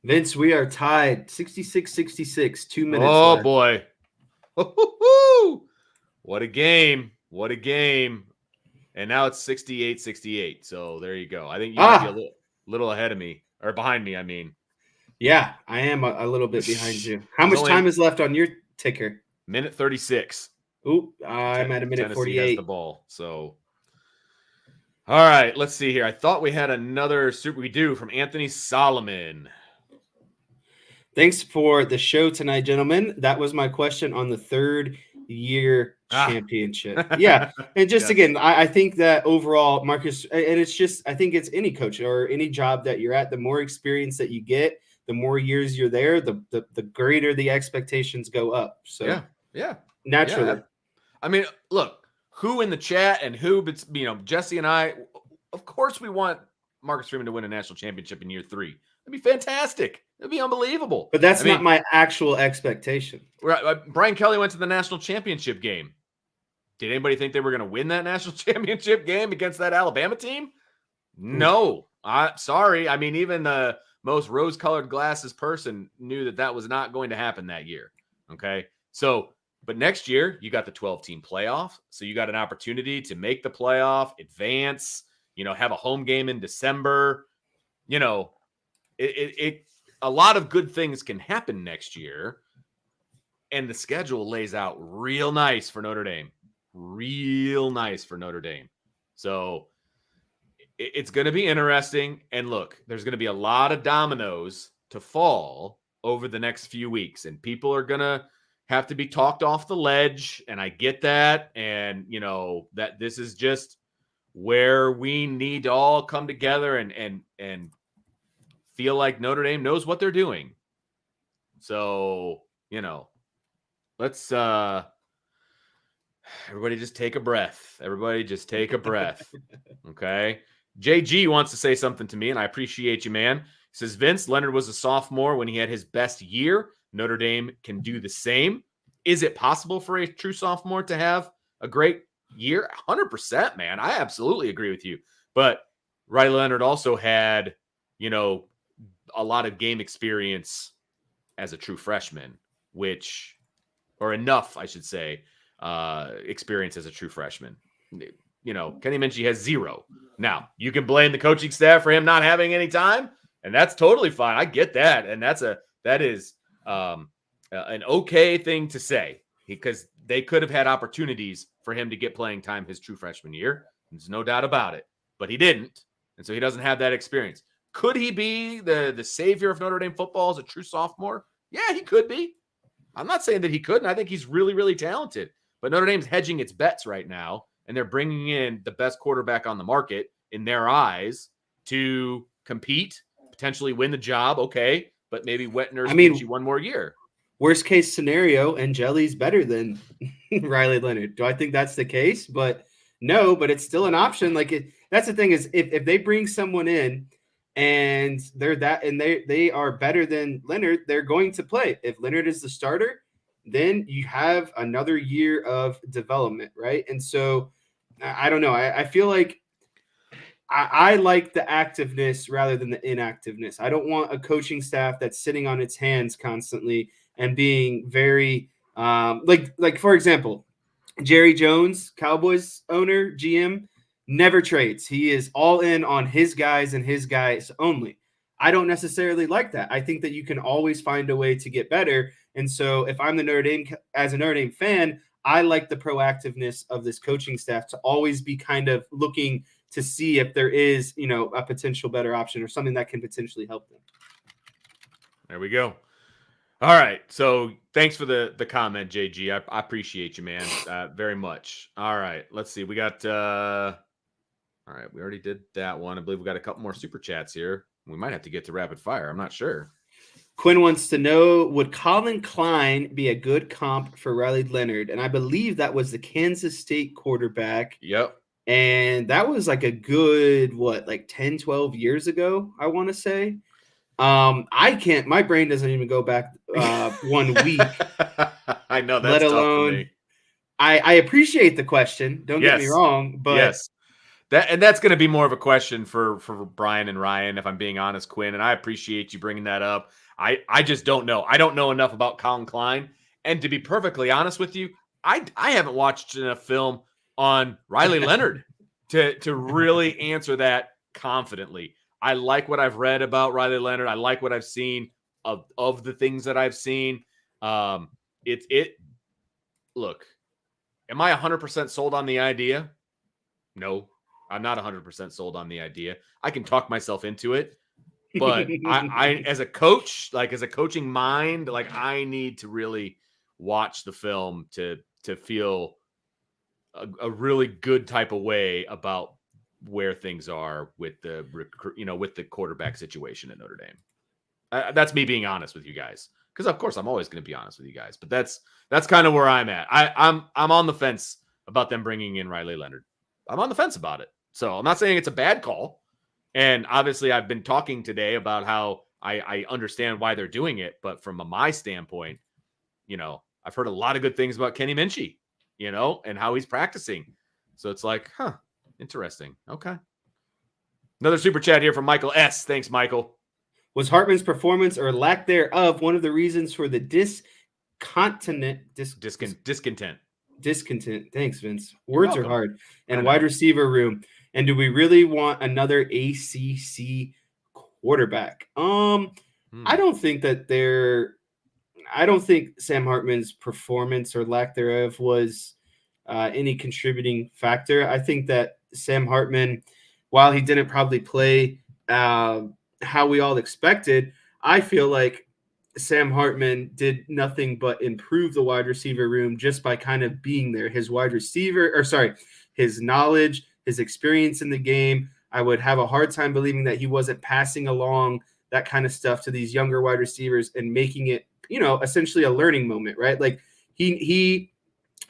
Vince, we are tied 66-66, 2 minutes Oh, left. boy. What a game. What a game. And now it's 68-68. So there you go. I think you might be a little ahead of me, or behind me, I mean. Yeah, I am a little bit behind you. How much time is left on your ticker? Minute 36. Oop, I'm at a minute Tennessee 48. has the ball. So, all right, let's see here. I thought we had another we do from Anthony Solomon. Thanks for the show tonight, gentlemen. That was my question on the 3rd year championship. Yeah. And just again, I think that overall, Marcus, and it's just, I think it's any coach or any job that you're at, the more experience that you get, the more years you're there, the greater the expectations go up. So yeah. Naturally. Yeah. I mean, look, who in the chat and who, Jesse and I, of course we want Marcus Freeman to win a national championship in year 3. That'd be fantastic. It'd be unbelievable. But that's not my actual expectation. Right. Brian Kelly went to the national championship game. Did anybody think they were going to win that national championship game against that Alabama team? No. Sorry. I mean, even the most rose-colored glasses person knew that was not going to happen that year. Okay. So, but next year, you got the 12-team playoff. So you got an opportunity to make the playoff, advance, have a home game in December. A lot of good things can happen next year. And the schedule lays out real nice for Notre Dame. Real nice for Notre Dame. So it's going to be interesting. And look, there's going to be a lot of dominoes to fall over the next few weeks. And people are going to have to be talked off the ledge. And I get that. And, that this is just where we need to all come together and feel like Notre Dame knows what they're doing. So, let's everybody just take a breath. Everybody just take a breath. Okay. JG wants to say something to me, and I appreciate you, man. He says, Vince, Leonard was a sophomore when he had his best year. Notre Dame can do the same. Is it possible for a true sophomore to have a great year? 100%, man. I absolutely agree with you. But Riley Leonard also had, a lot of game experience as a true freshman, or enough, I should say, experience as a true freshman. Kenny Minchey has 0. Now, you can blame the coaching staff for him not having any time, and that's totally fine. I get that, and that is an okay thing to say, because they could have had opportunities for him to get playing time his true freshman year. There's no doubt about it, but he didn't, and so he doesn't have that experience. Could he be the savior of Notre Dame football as a true sophomore? Yeah, he could be. I'm not saying that he couldn't. I think he's really, really talented. But Notre Dame's hedging its bets right now, and they're bringing in the best quarterback on the market in their eyes to compete, potentially win the job. Okay, but maybe Wetner's gives you one more year. worst case scenario, Angeli's better than Riley Leonard. Do I think that's the case? But no, but it's still an option. That's the thing is if they bring someone in and they are better than Leonard, they're going to play. If Leonard is the starter, then you have another year of development, right? And so I don't know. I feel like I like the activeness rather than the inactiveness. I don't want a coaching staff that's sitting on its hands constantly and being very like for example, Jerry Jones, Cowboys owner, GM, never trades. He is all in on his guys and his guys only. I don't necessarily like that. I think that you can always find a way to get better. And so if I'm the Notre Dame, as a Notre Dame fan, I like the proactiveness of this coaching staff to always be kind of looking to see if there is, a potential better option or something that can potentially help them. There we go. All right. So thanks for the comment, JG. I appreciate you, man, very much. All right. Let's see. We got, all right. We already did that one. I believe we got a couple more super chats here. We might have to get to rapid fire. I'm not sure. Quinn wants to know, would Colin Klein be a good comp for Riley Leonard? And I believe that was the Kansas State quarterback. Yep. And that was like a good, 10, 12 years ago, I want to say. My brain doesn't even go back 1 week. I know that's let alone, tough for me. I appreciate the question. Don't get me wrong, but yes. That's going to be more of a question for Brian and Ryan, if I'm being honest, Quinn. And I appreciate you bringing that up. I just don't know. I don't know enough about Colin Klein. And to be perfectly honest with you, I haven't watched enough film on Riley Leonard to really answer that confidently. I like what I've read about Riley Leonard. I like what I've seen of the things that I've seen. Look, am I 100% sold on the idea? No, I'm not 100% sold on the idea. I can talk myself into it, but I as a coach, as a coaching mind, I need to really watch the film to feel a really good type of way about where things are with the with the quarterback situation at Notre Dame. That's me being honest with you guys, because of course I'm always going to be honest with you guys, but that's kind of where I'm at. I'm on the fence about them bringing in Riley Leonard. I'm on the fence about it. So I'm not saying it's a bad call. And obviously I've been talking today about how I understand why they're doing it. But from my standpoint, I've heard a lot of good things about Kenny Minchey, and how he's practicing. So it's like, interesting. Okay. Another super chat here from Michael S. Thanks, Michael. Was Hartman's performance or lack thereof one of the reasons for the discontent? Discontent. Thanks, Vince. Words are hard. And wide receiver room. And do we really want another ACC quarterback? I don't think Sam Hartman's performance or lack thereof was any contributing factor. I think that Sam Hartman, while he didn't probably play how we all expected, I feel like Sam Hartman did nothing but improve the wide receiver room just by kind of being there. His knowledge, his experience in the game. I would have a hard time believing that he wasn't passing along that kind of stuff to these younger wide receivers and making it, essentially a learning moment, right? Like he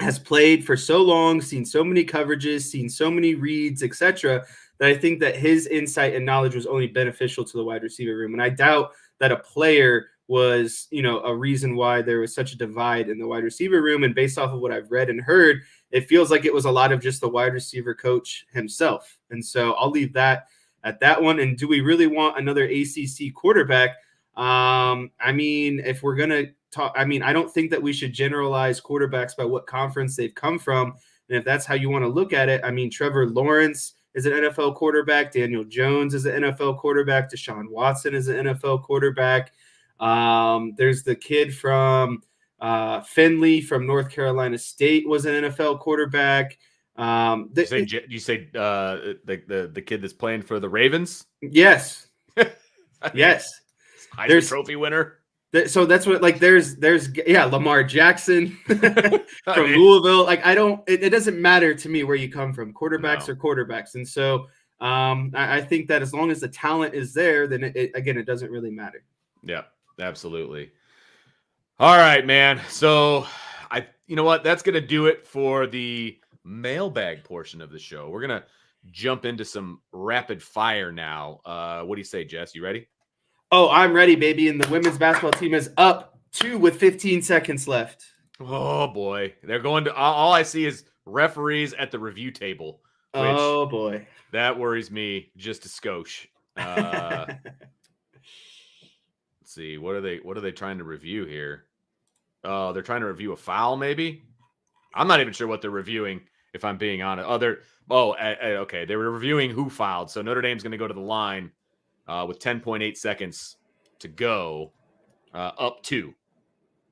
has played for so long, seen so many coverages, seen so many reads, etc., that I think that his insight and knowledge was only beneficial to the wide receiver room. And I doubt that a player was, a reason why there was such a divide in the wide receiver room. And based off of what I've read and heard, it feels like it was a lot of just the wide receiver coach himself. And so I'll leave that at that one. And do we really want another ACC quarterback? If we're going to talk, I don't think that we should generalize quarterbacks by what conference they've come from. And if that's how you want to look at it, Trevor Lawrence is an NFL quarterback. Daniel Jones is an NFL quarterback. Deshaun Watson is an NFL quarterback. There's the kid from Finley from North Carolina State was an NFL quarterback. You say the kid that's playing for the Ravens? Yes. Yes. Heisman Trophy winner. So that's what there's Lamar Jackson from Louisville. It doesn't matter to me where you come from. Quarterbacks are quarterbacks. And so I think that as long as the talent is there, then it doesn't really matter. Yeah, absolutely. All right, man. So you know what? That's going to do it for the mailbag portion of the show. We're going to jump into some rapid fire now. What do you say, Jess? You ready? Oh, I'm ready, baby. And the women's basketball team is up 2 with 15 seconds left. Oh boy, they're going to. All I see is referees at the review table, which Oh boy, that worries me just a skosh. Let's see, what are they trying to review here? Oh, they're trying to review a foul, maybe. I'm not even sure what they're reviewing, if I'm being honest. Okay. They were reviewing who fouled. So Notre Dame's going to go to the line with 10.8 seconds to go, up 2.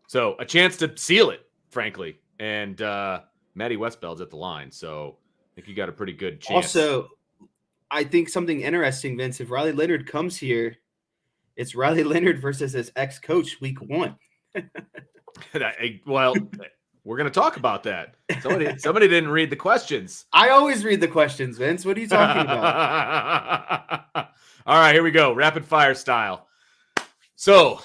So a chance to seal it, frankly. And Maddie Westbell's at the line. So I think you got a pretty good chance. Also, I think something interesting, Vince, if Riley Leonard comes here, it's Riley Leonard versus his ex-coach week 1. Well, we're going to talk about that. Somebody didn't read the questions. I always read the questions, Vince. What are you talking about? All right, here we go. Rapid fire style. So,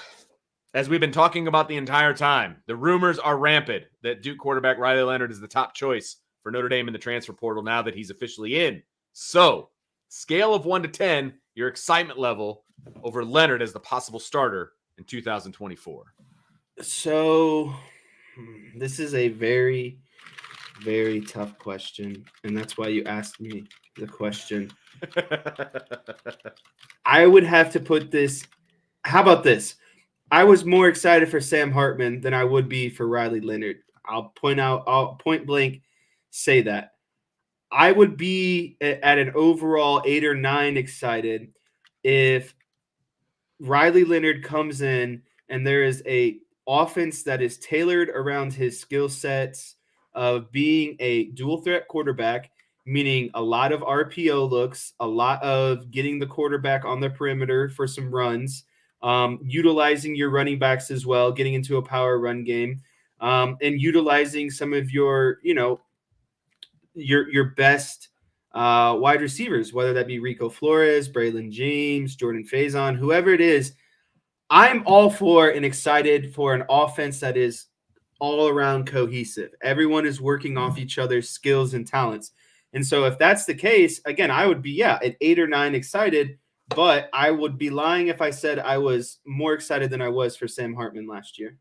as we've been talking about the entire time, the rumors are rampant that Duke quarterback Riley Leonard is the top choice for Notre Dame in the transfer portal now that he's officially in. So, scale of 1 to 10, your excitement level over Leonard as the possible starter in 2024. So, this is a very, very tough question, and that's why you asked me the question. I would have to put this. How about this? I was more excited for Sam Hartman than I would be for Riley Leonard. I'll point blank say that. I would be at an overall 8 or 9 excited if Riley Leonard comes in and there is a offense that is tailored around his skill sets of being a dual threat quarterback, meaning a lot of RPO looks, a lot of getting the quarterback on the perimeter for some runs, utilizing your running backs as well, getting into a power run game, and utilizing some of your, your best wide receivers, whether that be Rico Flores, Braylon James, Jordan Faison, whoever it is. I'm all for and excited for an offense that is all around cohesive. Everyone is working off each other's skills and talents. And so if that's the case, again, I would be, at 8 or 9 excited, but I would be lying if I said I was more excited than I was for Sam Hartman last year.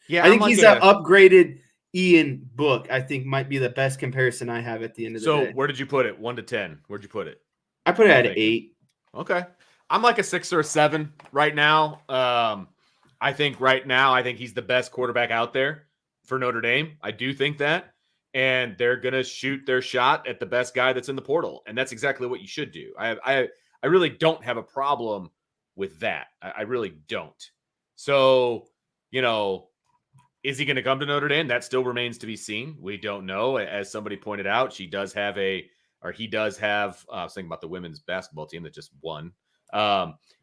Yeah, I think he's that upgraded Ian Book. I think might be the best comparison I have at the end of the day. So where did you put it? 1 to 10. Where'd you put it? I put it at 8. Okay. I'm like a 6 or a 7 right now. I think he's the best quarterback out there for Notre Dame. I do think that. And they're going to shoot their shot at the best guy that's in the portal. And that's exactly what you should do. I really don't have a problem with that. I really don't. So, is he going to come to Notre Dame? That still remains to be seen. We don't know. As somebody pointed out, he does have I was thinking about the women's basketball team that just won.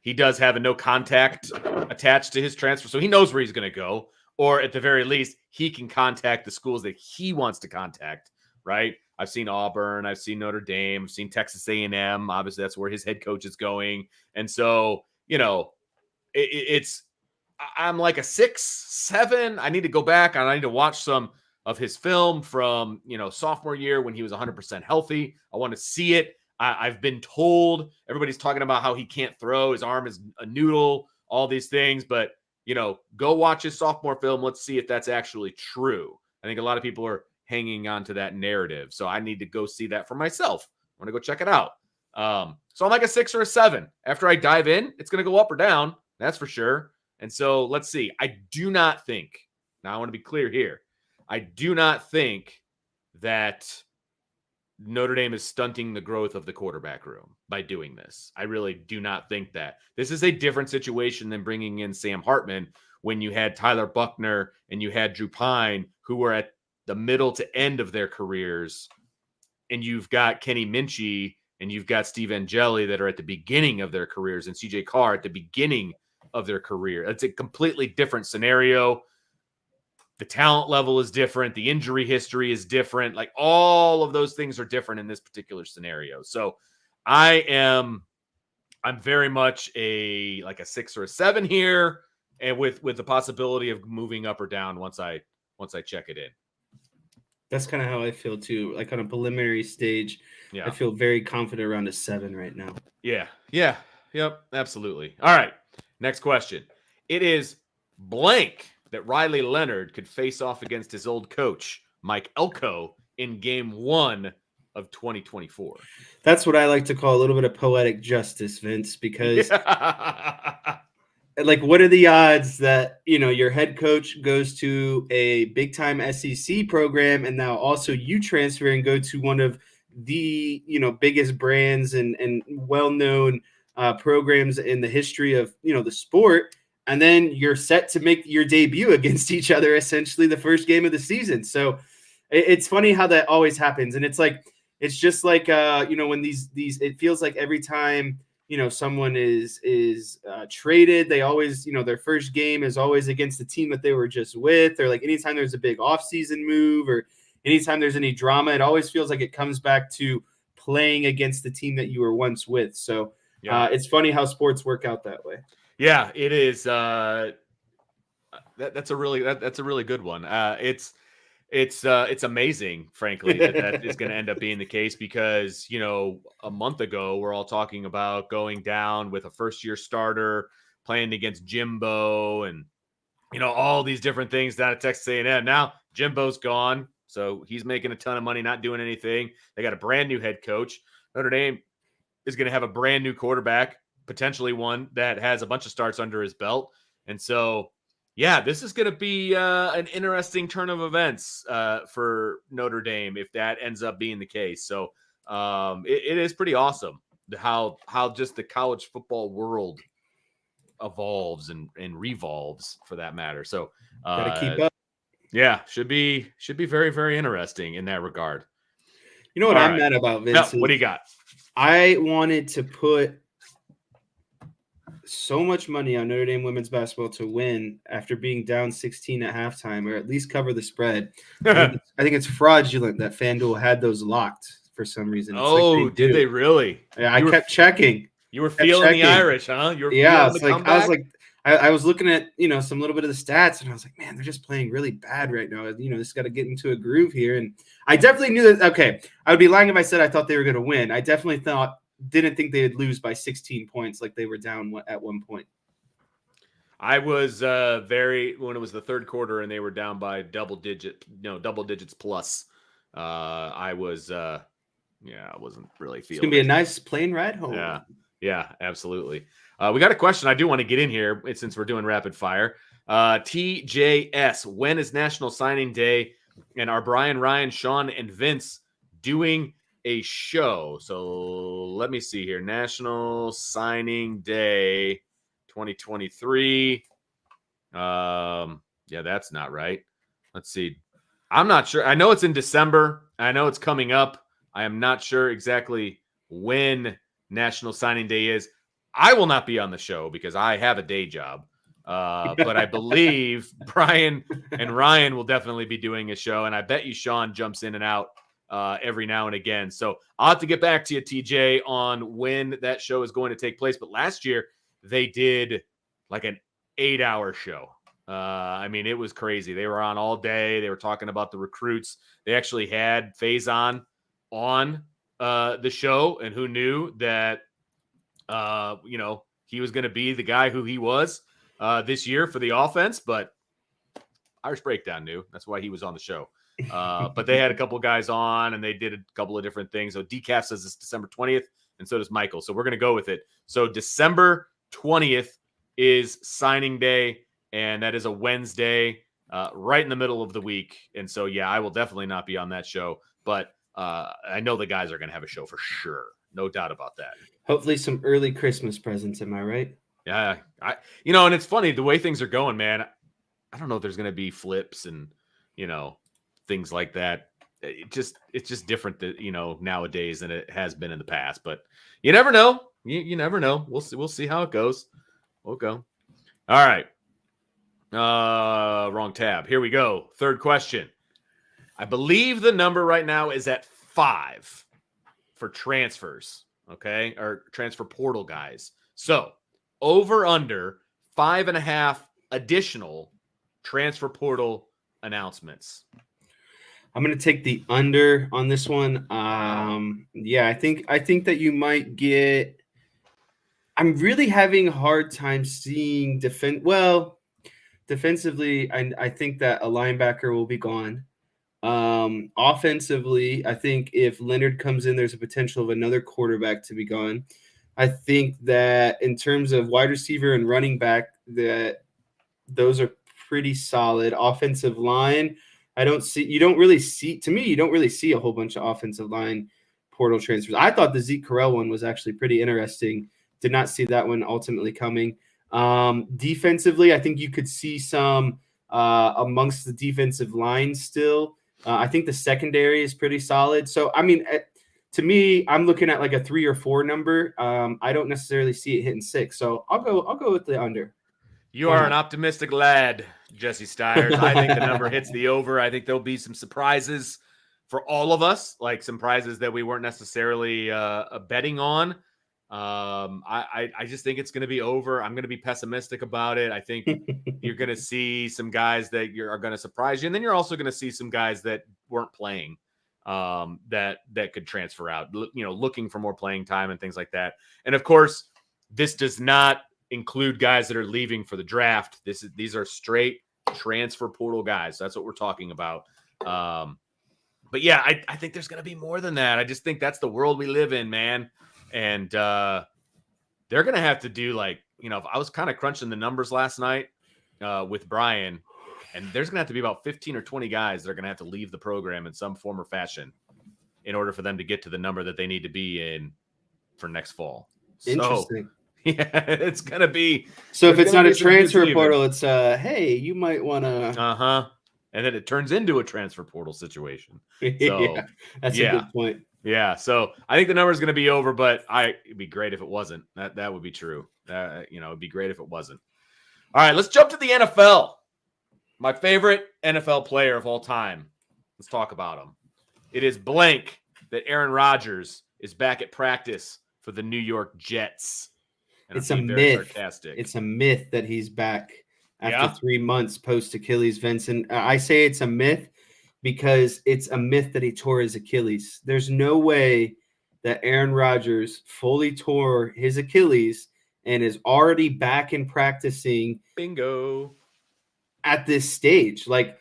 He does have a no contact attached to his transfer, so he knows where he's going to go, or at the very least, he can contact the schools that he wants to contact, right? I've seen Auburn, I've seen Notre Dame, I've seen Texas A&M. Obviously, that's where his head coach is going. And so, I'm like a 6, 7. I need to go back and I need to watch some of his film from, sophomore year when he was 100% healthy. I want to see it. I've been told everybody's talking about how he can't throw. His arm is a noodle, all these things. But, go watch his sophomore film. Let's see if that's actually true. I think a lot of people are hanging on to that narrative. So I need to go see that for myself. I want to go check it out. So I'm like a 6 or a 7. After I dive in, it's going to go up or down. That's for sure. And so let's see. I do not think, now I want to be clear here. I do not think that Notre Dame is stunting the growth of the quarterback room by doing this. I really do not think that. This is a different situation than bringing in Sam Hartman when you had Tyler Buckner and you had Drew Pine, who were at the middle to end of their careers, and you've got Kenny Minchey and you've got Steve Angeli that are at the beginning of their careers, and CJ Carr at the beginning of their career. It's a completely different scenario. The talent level is different. The injury history is different. Like, all of those things are different in this particular scenario. So I'm very much like a 6 or a 7 here. and with the possibility of moving up or down once I check it in. That's kind of how I feel too. Like on a preliminary stage, Yeah. I feel very confident around a 7 right now. Yeah. Yep. Absolutely. All right. Next question. It is blank that Riley Leonard could face off against his old coach, Mike Elko, in game 1 of 2024. That's what I like to call a little bit of poetic justice, Vince, because like, what are the odds that, your head coach goes to a big time SEC program and now also you transfer and go to one of the, biggest brands and well-known programs in the history of, the sport. And then you're set to make your debut against each other, essentially the first game of the season. So it's funny how that always happens. And it's just like, when these, it feels like every time, someone is traded, they always, their first game is always against the team that they were just with, or like anytime there's a big offseason move or anytime there's any drama, it always feels like it comes back to playing against the team that you were once with. So it's funny how sports work out that way. Yeah, it is. That's a really good one. It's amazing, frankly, that is going to end up being the case because, a month ago, we're all talking about going down with a first-year starter, playing against Jimbo and, all these different things down at Texas A&M. Now, Jimbo's gone, so he's making a ton of money, not doing anything. They got a brand new head coach. Notre Dame is going to have a brand new quarterback, potentially one that has a bunch of starts under his belt. And so, yeah, this is going to be an interesting turn of events for Notre Dame if that ends up being the case. So it is pretty awesome how just the college football world evolves and revolves for that matter. So Gotta keep up. Yeah, should be very, very interesting in that regard. You know what I'm mad about, Vince? What do you got? I wanted to put so much money on Notre Dame women's basketball to win after being down 16 at halftime, or at least cover the spread. I think it's fraudulent that FanDuel had those locked for some reason. It's did they really? Yeah, I kept checking. You were feeling the Irish, huh? You were feeling the comeback? I was looking at, some little bit of the stats, and I was like, man, they're just playing really bad right now. This got to get into a groove here. And I definitely knew that. Okay, I would be lying if I said I thought they were going to win. I definitely didn't think they would lose by 16 points like they were down at one point. I was when it was the third quarter and they were down by double digits plus. I was I wasn't really feeling. It's gonna be a nice plane ride home. Yeah, absolutely. We got a question I do want to get in here since we're doing rapid fire. TJS, when is National Signing Day? And are Brian, Ryan, Sean, and Vince doing a show? So let me see here. National Signing Day 2023. Yeah, that's not right. Let's see. I'm not sure. I know it's in December. I know it's coming up. I am not sure exactly when National Signing Day is. I will not be on the show because I have a day job. But I believe Brian and Ryan will definitely be doing a show. And I bet you Sean jumps in and out every now and again. So I'll have to get back to you, TJ, on when that show is going to take place. But last year they did like an 8-hour show. It was crazy. They were on all day. They were talking about the recruits. They actually had Faison on the show, and who knew that, he was going to be the guy who he was this year for the offense, but Irish Breakdown knew. That's why he was on the show. But they had a couple guys on, and they did a couple of different things. So Decaf says it's December 20th, and so does Michael. So we're going to go with it. So December 20th is signing day, and that is a Wednesday, right in the middle of the week. And so, yeah, I will definitely not be on that show, but I know the guys are going to have a show for sure. No doubt about that. Hopefully some early Christmas presents. Am I right? Yeah. And it's funny the way things are going, man. I don't know if there's going to be flips and, things like that. It's just different that, nowadays than it has been in the past, but you never know. You never know. We'll see how it goes. We'll go. All right. Wrong tab. Here we go. Third question. I believe the number right now is at 5 for transfers. Okay. Or transfer portal guys. So over under 5.5 additional transfer portal announcements? I'm going to take the under on this one. Wow. Yeah, I think that you might get. I'm really having a hard time seeing defensively. I think that a linebacker will be gone. Offensively, I think if Leonard comes in, there's a potential of another quarterback to be gone. I think that in terms of wide receiver and running back, that those are pretty solid. Offensive line, you don't really see a whole bunch of offensive line portal transfers. I thought the Zeke Correll one was actually pretty interesting. Did not see that one ultimately coming. Defensively, I think you could see some amongst the defensive line still. I think the secondary is pretty solid. So, I mean, to me, I'm looking at like a 3 or 4 number. I don't necessarily see it hitting 6. So I'll go with the under. You are an optimistic lad, Jesse Stiers. I think the number hits the over. I think there'll be some surprises for all of us, like some prizes that we weren't necessarily betting on. I just think it's going to be over. I'm going to be pessimistic about it. I think you're going to see some guys that are going to surprise you, and then you're also going to see some guys that weren't playing that could transfer out. Looking for more playing time and things like that. And of course, this does not include guys that are leaving for the draft. These are straight transfer portal guys. That's what we're talking about. But yeah, I think there's going to be more than that. I just think that's the world we live in, man. And they're going to have to do I was kind of crunching the numbers last night with Brian, and there's going to have to be about 15 or 20 guys that are going to have to leave the program in some form or fashion in order for them to get to the number that they need to be in for next fall. Interesting. Yeah, it's going to be. So if it's not a transfer portal, it's hey, you might want to. And then it turns into a transfer portal situation. So yeah, that's a good point. Yeah, so I think the number is going to be over, but it'd be great if it wasn't. That would be true. It'd be great if it wasn't. All right, let's jump to the NFL. My favorite NFL player of all time. Let's talk about him. It is blank that Aaron Rodgers is back at practice for the New York Jets. It's a myth. It's a myth that he's back after 3 months post Achilles, Vincent. I say it's a myth because it's a myth that he tore his Achilles. There's no way that Aaron Rodgers fully tore his Achilles and is already back in practicing. Bingo. At this stage. Like,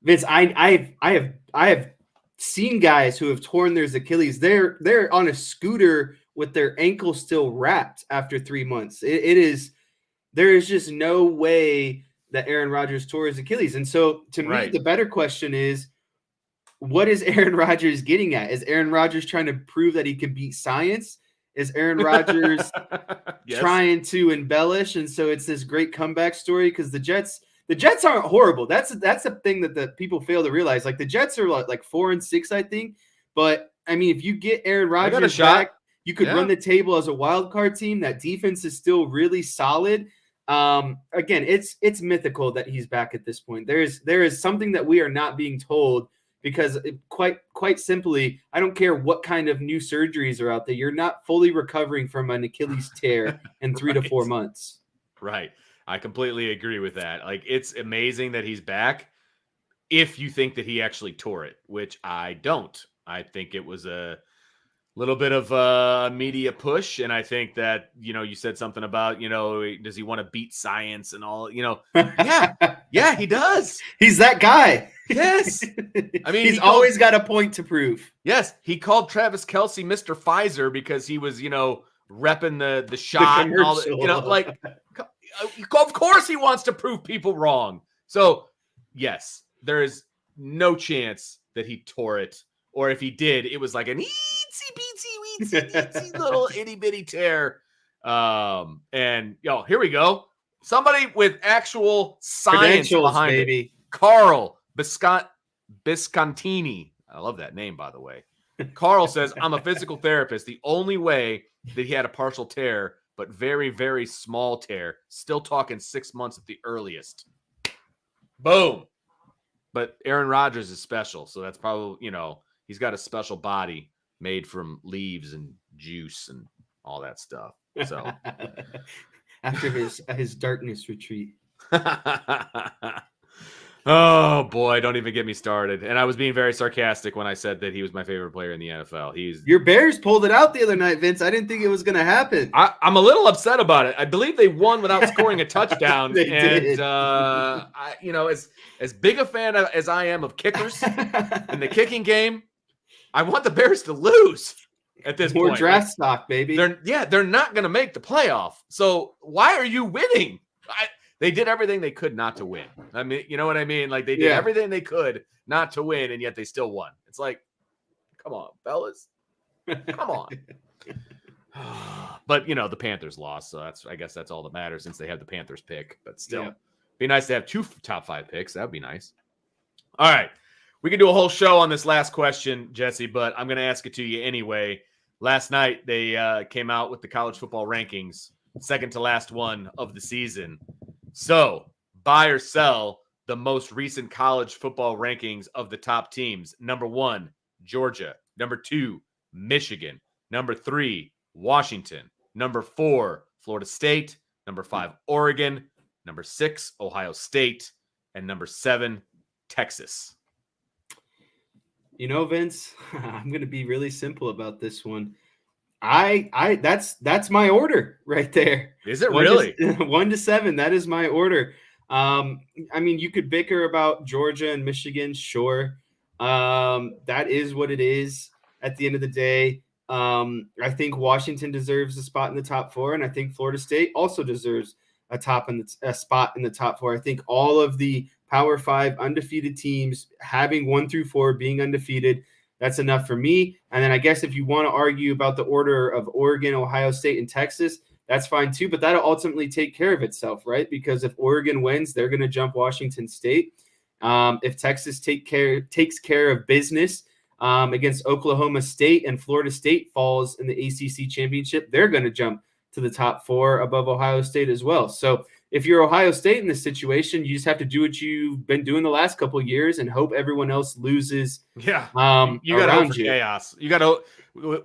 Vince, I have seen guys who have torn their Achilles. They're on a scooter with their ankle still wrapped after 3 months. There is just no way that Aaron Rodgers tore his Achilles. And so to me, the better question is, what is Aaron Rodgers getting at? Is Aaron Rodgers trying to prove that he can beat science? Is Aaron Rodgers trying to embellish? And so it's this great comeback story because the Jets aren't horrible. That's a thing that the people fail to realize. Like the Jets are like 4-6, I think. But I mean, if you get Aaron Rodgers back, you could run the table as a wild card team. That defense is still really solid. Again, it's mythical that he's back at this point. There is something that we are not being told because quite simply, I don't care what kind of new surgeries are out there. You're not fully recovering from an Achilles tear in 3 to 4 months. Right. I completely agree with that. Like, it's amazing that he's back if you think that he actually tore it, which I don't. I think it was a little bit of a media push. And I think that, you said something about, does he want to beat science and all, yeah, he does. He's that guy. Yes. I mean, he's always got a point to prove. Yes. He called Travis Kelce Mr. Pfizer because he was, repping the shot and all that, of course he wants to prove people wrong. So yes, there is no chance that he tore it. Or if he did, it was like an itsy little itty bitty tear. And here we go. Somebody with actual science behind it. Carl Biscontini. I love that name, by the way. Carl says, I'm a physical therapist. The only way that he had a partial tear, but very, very small tear. Still talking 6 months at the earliest. Boom. But Aaron Rodgers is special. So that's probably, he's got a special body made from leaves and juice and all that stuff. So after his darkness retreat. Oh boy, don't even get me started. And I was being very sarcastic when I said that he was my favorite player in the NFL. Your Bears pulled it out the other night, Vince. I didn't think it was going to happen. I'm a little upset about it. I believe they won without scoring a touchdown. They did. As big a fan as I am of kickers in the kicking game, I want the Bears to lose at this point. More draft stock, baby. They're not going to make the playoff. So why are you winning? They did everything they could not to win. I mean, you know what I mean? Like they did everything they could not to win, and yet they still won. It's like, come on, fellas. Come on. But the Panthers lost, so I guess that's all that matters since they have the Panthers pick. But still, be nice to have 2 top 5 picks. That'd be nice. All right. We can do a whole show on this last question, Jesse, but I'm going to ask it to you anyway. Last night, they came out with the college football rankings, second to last one of the season. So, buy or sell the most recent college football rankings of the top teams. Number 1, Georgia. Number 2, Michigan. Number 3, Washington. Number 4, Florida State. Number 5, Oregon. Number 6, Ohio State. And number 7, Texas. Vince, I'm going to be really simple about this one. That's my order right there. Is it really? 1 to 7? That is my order. I mean, you could bicker about Georgia and Michigan, sure. That is what it is at the end of the day. I think Washington deserves a spot in the top 4, and I think Florida State also deserves a spot in the top 4. I think all of the Power 5 undefeated teams having 1 through 4 being undefeated, that's enough for me. And then I guess if you want to argue about the order of Oregon, Ohio State, and Texas, that's fine too. But that'll ultimately take care of itself, right? Because if Oregon wins, they're going to jump Washington State. If Texas takes care of business against Oklahoma State and Florida State falls in the ACC championship, they're going to jump to the top 4 above Ohio State as well. So if you're Ohio State in this situation, you just have to do what you've been doing the last couple of years and hope everyone else loses. Yeah, you got to hope for chaos. You got to,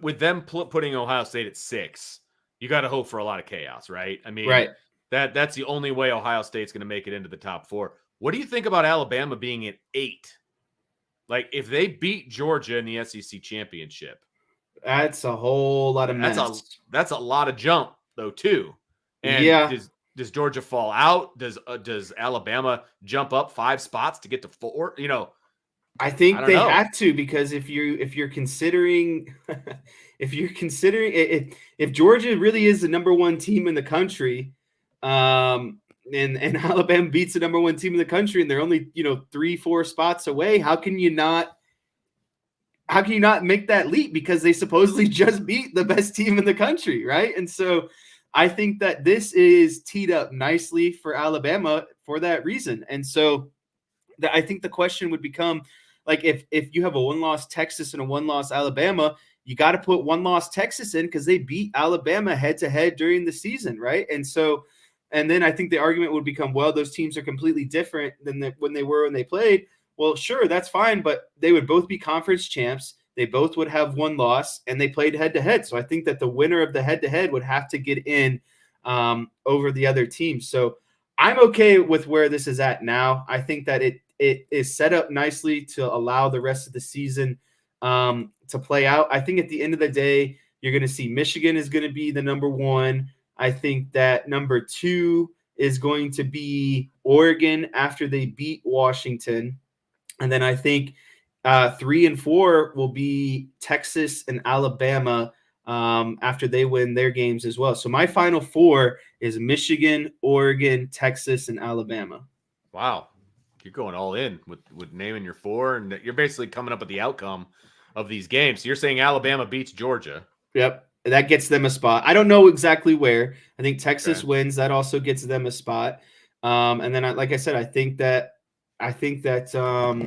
with them putting Ohio State at 6, you got to hope for a lot of chaos, right? I mean, right. That's the only way Ohio State's going to make it into the top 4. What do you think about Alabama being at 8? Like, if they beat Georgia in the SEC championship, that's a whole lot of mess. That's a lot of jump, though, too. And does Georgia fall out? Does Alabama jump up 5 spots to get to 4? I think they have to, because if you're considering if Georgia really is the number 1 team in the country, and Alabama beats the number 1 team in the country, and they're only 3-4 spots away, how can you not make that leap? Because they supposedly just beat the best team in the country, right? And so I think that this is teed up nicely for Alabama for that reason. And so I think the question would become, like, if you have a 1-loss Texas and a 1-loss Alabama, you got to put 1-loss Texas in because they beat Alabama head-to-head during the season, right? And so, and then I think the argument would become, well, those teams are completely different than when they played. Well, sure, that's fine, but they would both be conference champs. They both would have 1 loss, and they played head-to-head. So I think that the winner of the head-to-head would have to get in over the other team. So I'm okay with where this is at now. I think that it is set up nicely to allow the rest of the season to play out. I think at the end of the day, you're going to see Michigan is going to be the number 1. I think that number 2 is going to be Oregon after they beat Washington. And then I think 3 and 4 will be Texas and Alabama after they win their games as well. So my final 4 is Michigan, Oregon, Texas, and Alabama. Wow. You're going all in with naming your 4, and you're basically coming up with the outcome of these games. So you're saying Alabama beats Georgia. Yep. That gets them a spot. I don't know exactly where. I think Texas wins. That also gets them a spot. And then, like I said, I think that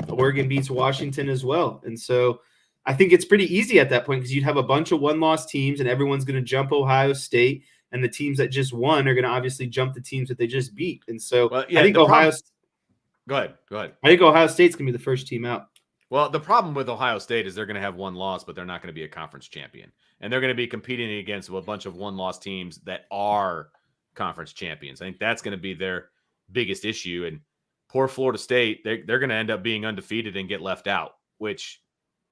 Oregon beats Washington as well. And so I think it's pretty easy at that point, because you'd have a bunch of 1-loss teams and everyone's going to jump Ohio State, and the teams that just won are going to obviously jump the teams that they just beat. And so I think Go ahead. I think Ohio State's going to be the first team out. Well, the problem with Ohio State is they're going to have 1 loss, but they're not going to be a conference champion. And they're going to be competing against a bunch of 1-loss teams that are conference champions. I think that's going to be their biggest issue. And poor Florida State, they're going to end up being undefeated and get left out, which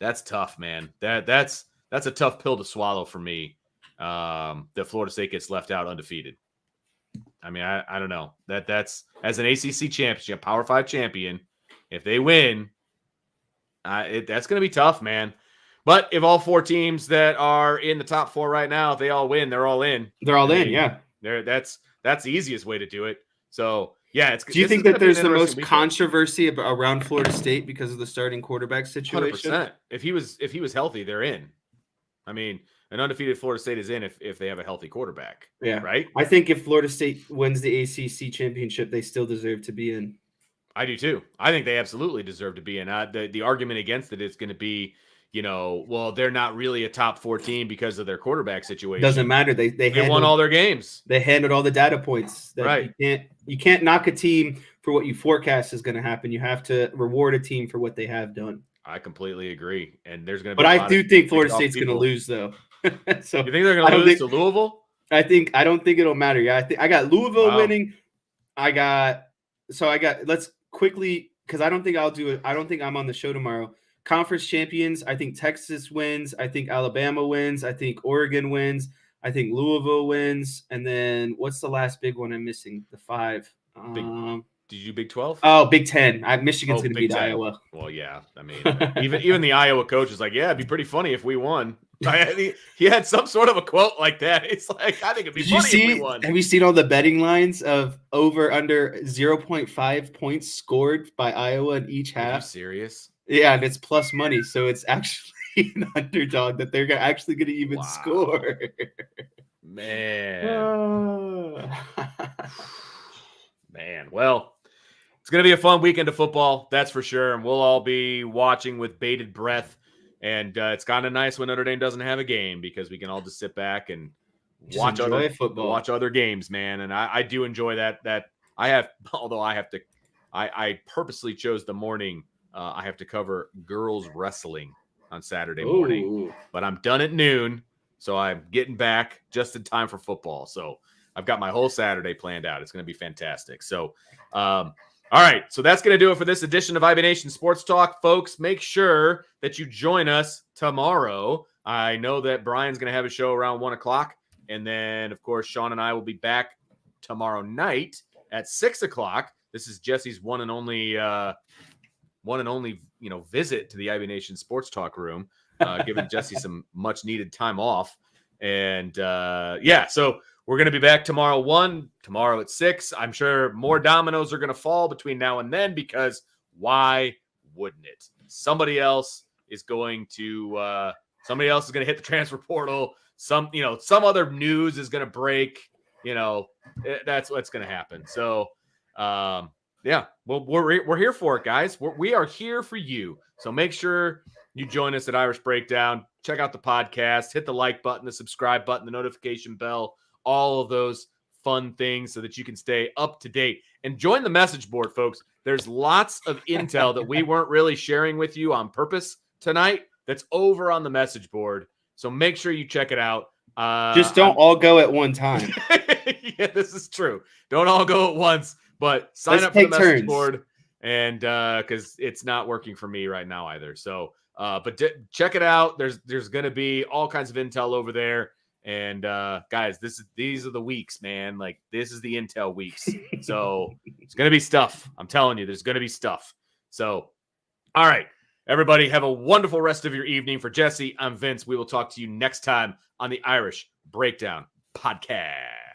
that's tough, man. That's a tough pill to swallow for me. That Florida State gets left out undefeated. I mean, I don't know. That's as an ACC championship, Power 5 champion, if they win, that's going to be tough, man. But if all 4 teams that are in the top 4 right now, if they all win, they're all in. They're all in, yeah. That's the easiest way to do it. So, yeah. Do you think that there's the most controversy around Florida State because of the starting quarterback situation? 100%. If he was healthy, they're in. I mean, an undefeated Florida State is in if they have a healthy quarterback. Yeah. Right? I think if Florida State wins the ACC championship, they still deserve to be in. I do too. I think they absolutely deserve to be in. The argument against it is going to be, well, they're not really a top 4 team because of their quarterback situation. Doesn't matter. They won all their games. They handled all the data points. Right. You can't knock a team for what you forecast is going to happen. You have to reward a team for what they have done. I completely agree. And there's going to be. But I do think Florida State's going to lose, though. So you think they're going to lose to Louisville? I don't think it'll matter. Yeah, I got Louisville winning. Let's quickly, because I don't think I'll do it. I don't think I'm on the show tomorrow. Conference champions. I think Texas wins. I think Alabama wins. I think Oregon wins. I think Louisville wins. And then what's the last big one I'm missing? The 5. Did you Big 12? Oh, Big 10. Michigan's going to beat 10. Iowa. Well, yeah. I mean, even the Iowa coach is like, yeah, it'd be pretty funny if we won. He had some sort of a quote like that. It's like, I think it'd be funny if we won. Have you seen all the betting lines of over under 0.5 points scored by Iowa in each half? Are you serious? Yeah, and it's plus money, so it's actually an underdog that they're actually going to even score. Man. Man, well, it's going to be a fun weekend of football, that's for sure, and we'll all be watching with bated breath. And it's kind of nice when Notre Dame doesn't have a game because we can all just sit back and watch other games, man. And I do enjoy that. I purposely chose the morning. I have to cover girls wrestling on Saturday morning, but I'm done at noon, so I'm getting back just in time for football. So I've got my whole Saturday planned out. It's going to be fantastic. So, all right, so that's going to do it for this edition of IB Nation Sports Talk, folks. Make sure that you join us tomorrow. I know that Brian's going to have a show around 1 o'clock, and then, of course, Sean and I will be back tomorrow night at 6 o'clock. This is Jesse's one and only, visit to the IB Nation Sports Talk room, giving Jesse some much-needed time off. And, so we're going to be back tomorrow at 6. I'm sure more dominoes are going to fall between now and then because why wouldn't it? Somebody else is going to hit the transfer portal. Some other news is going to break. That's what's going to happen. So, we're here for it, guys. We are here for you. So make sure you join us at Irish Breakdown. Check out the podcast. Hit the like button, the subscribe button, the notification bell. All of those fun things so that you can stay up to date and join the message board, folks. There's lots of intel that we weren't really sharing with you on purpose tonight that's over on the message board. So make sure you check it out. Just don't all go at one time. Yeah, this is true. Don't all go at once, but sign up for the message board and because it's not working for me right now either. So, check it out. There's going to be all kinds of intel over there. And guys, these are the weeks, man. Like this is the intel weeks. So it's gonna be stuff. I'm telling you, there's gonna be stuff. So, all right, everybody, have a wonderful rest of your evening. For Jesse, I'm Vince. We will talk to you next time on the Irish Breakdown Podcast.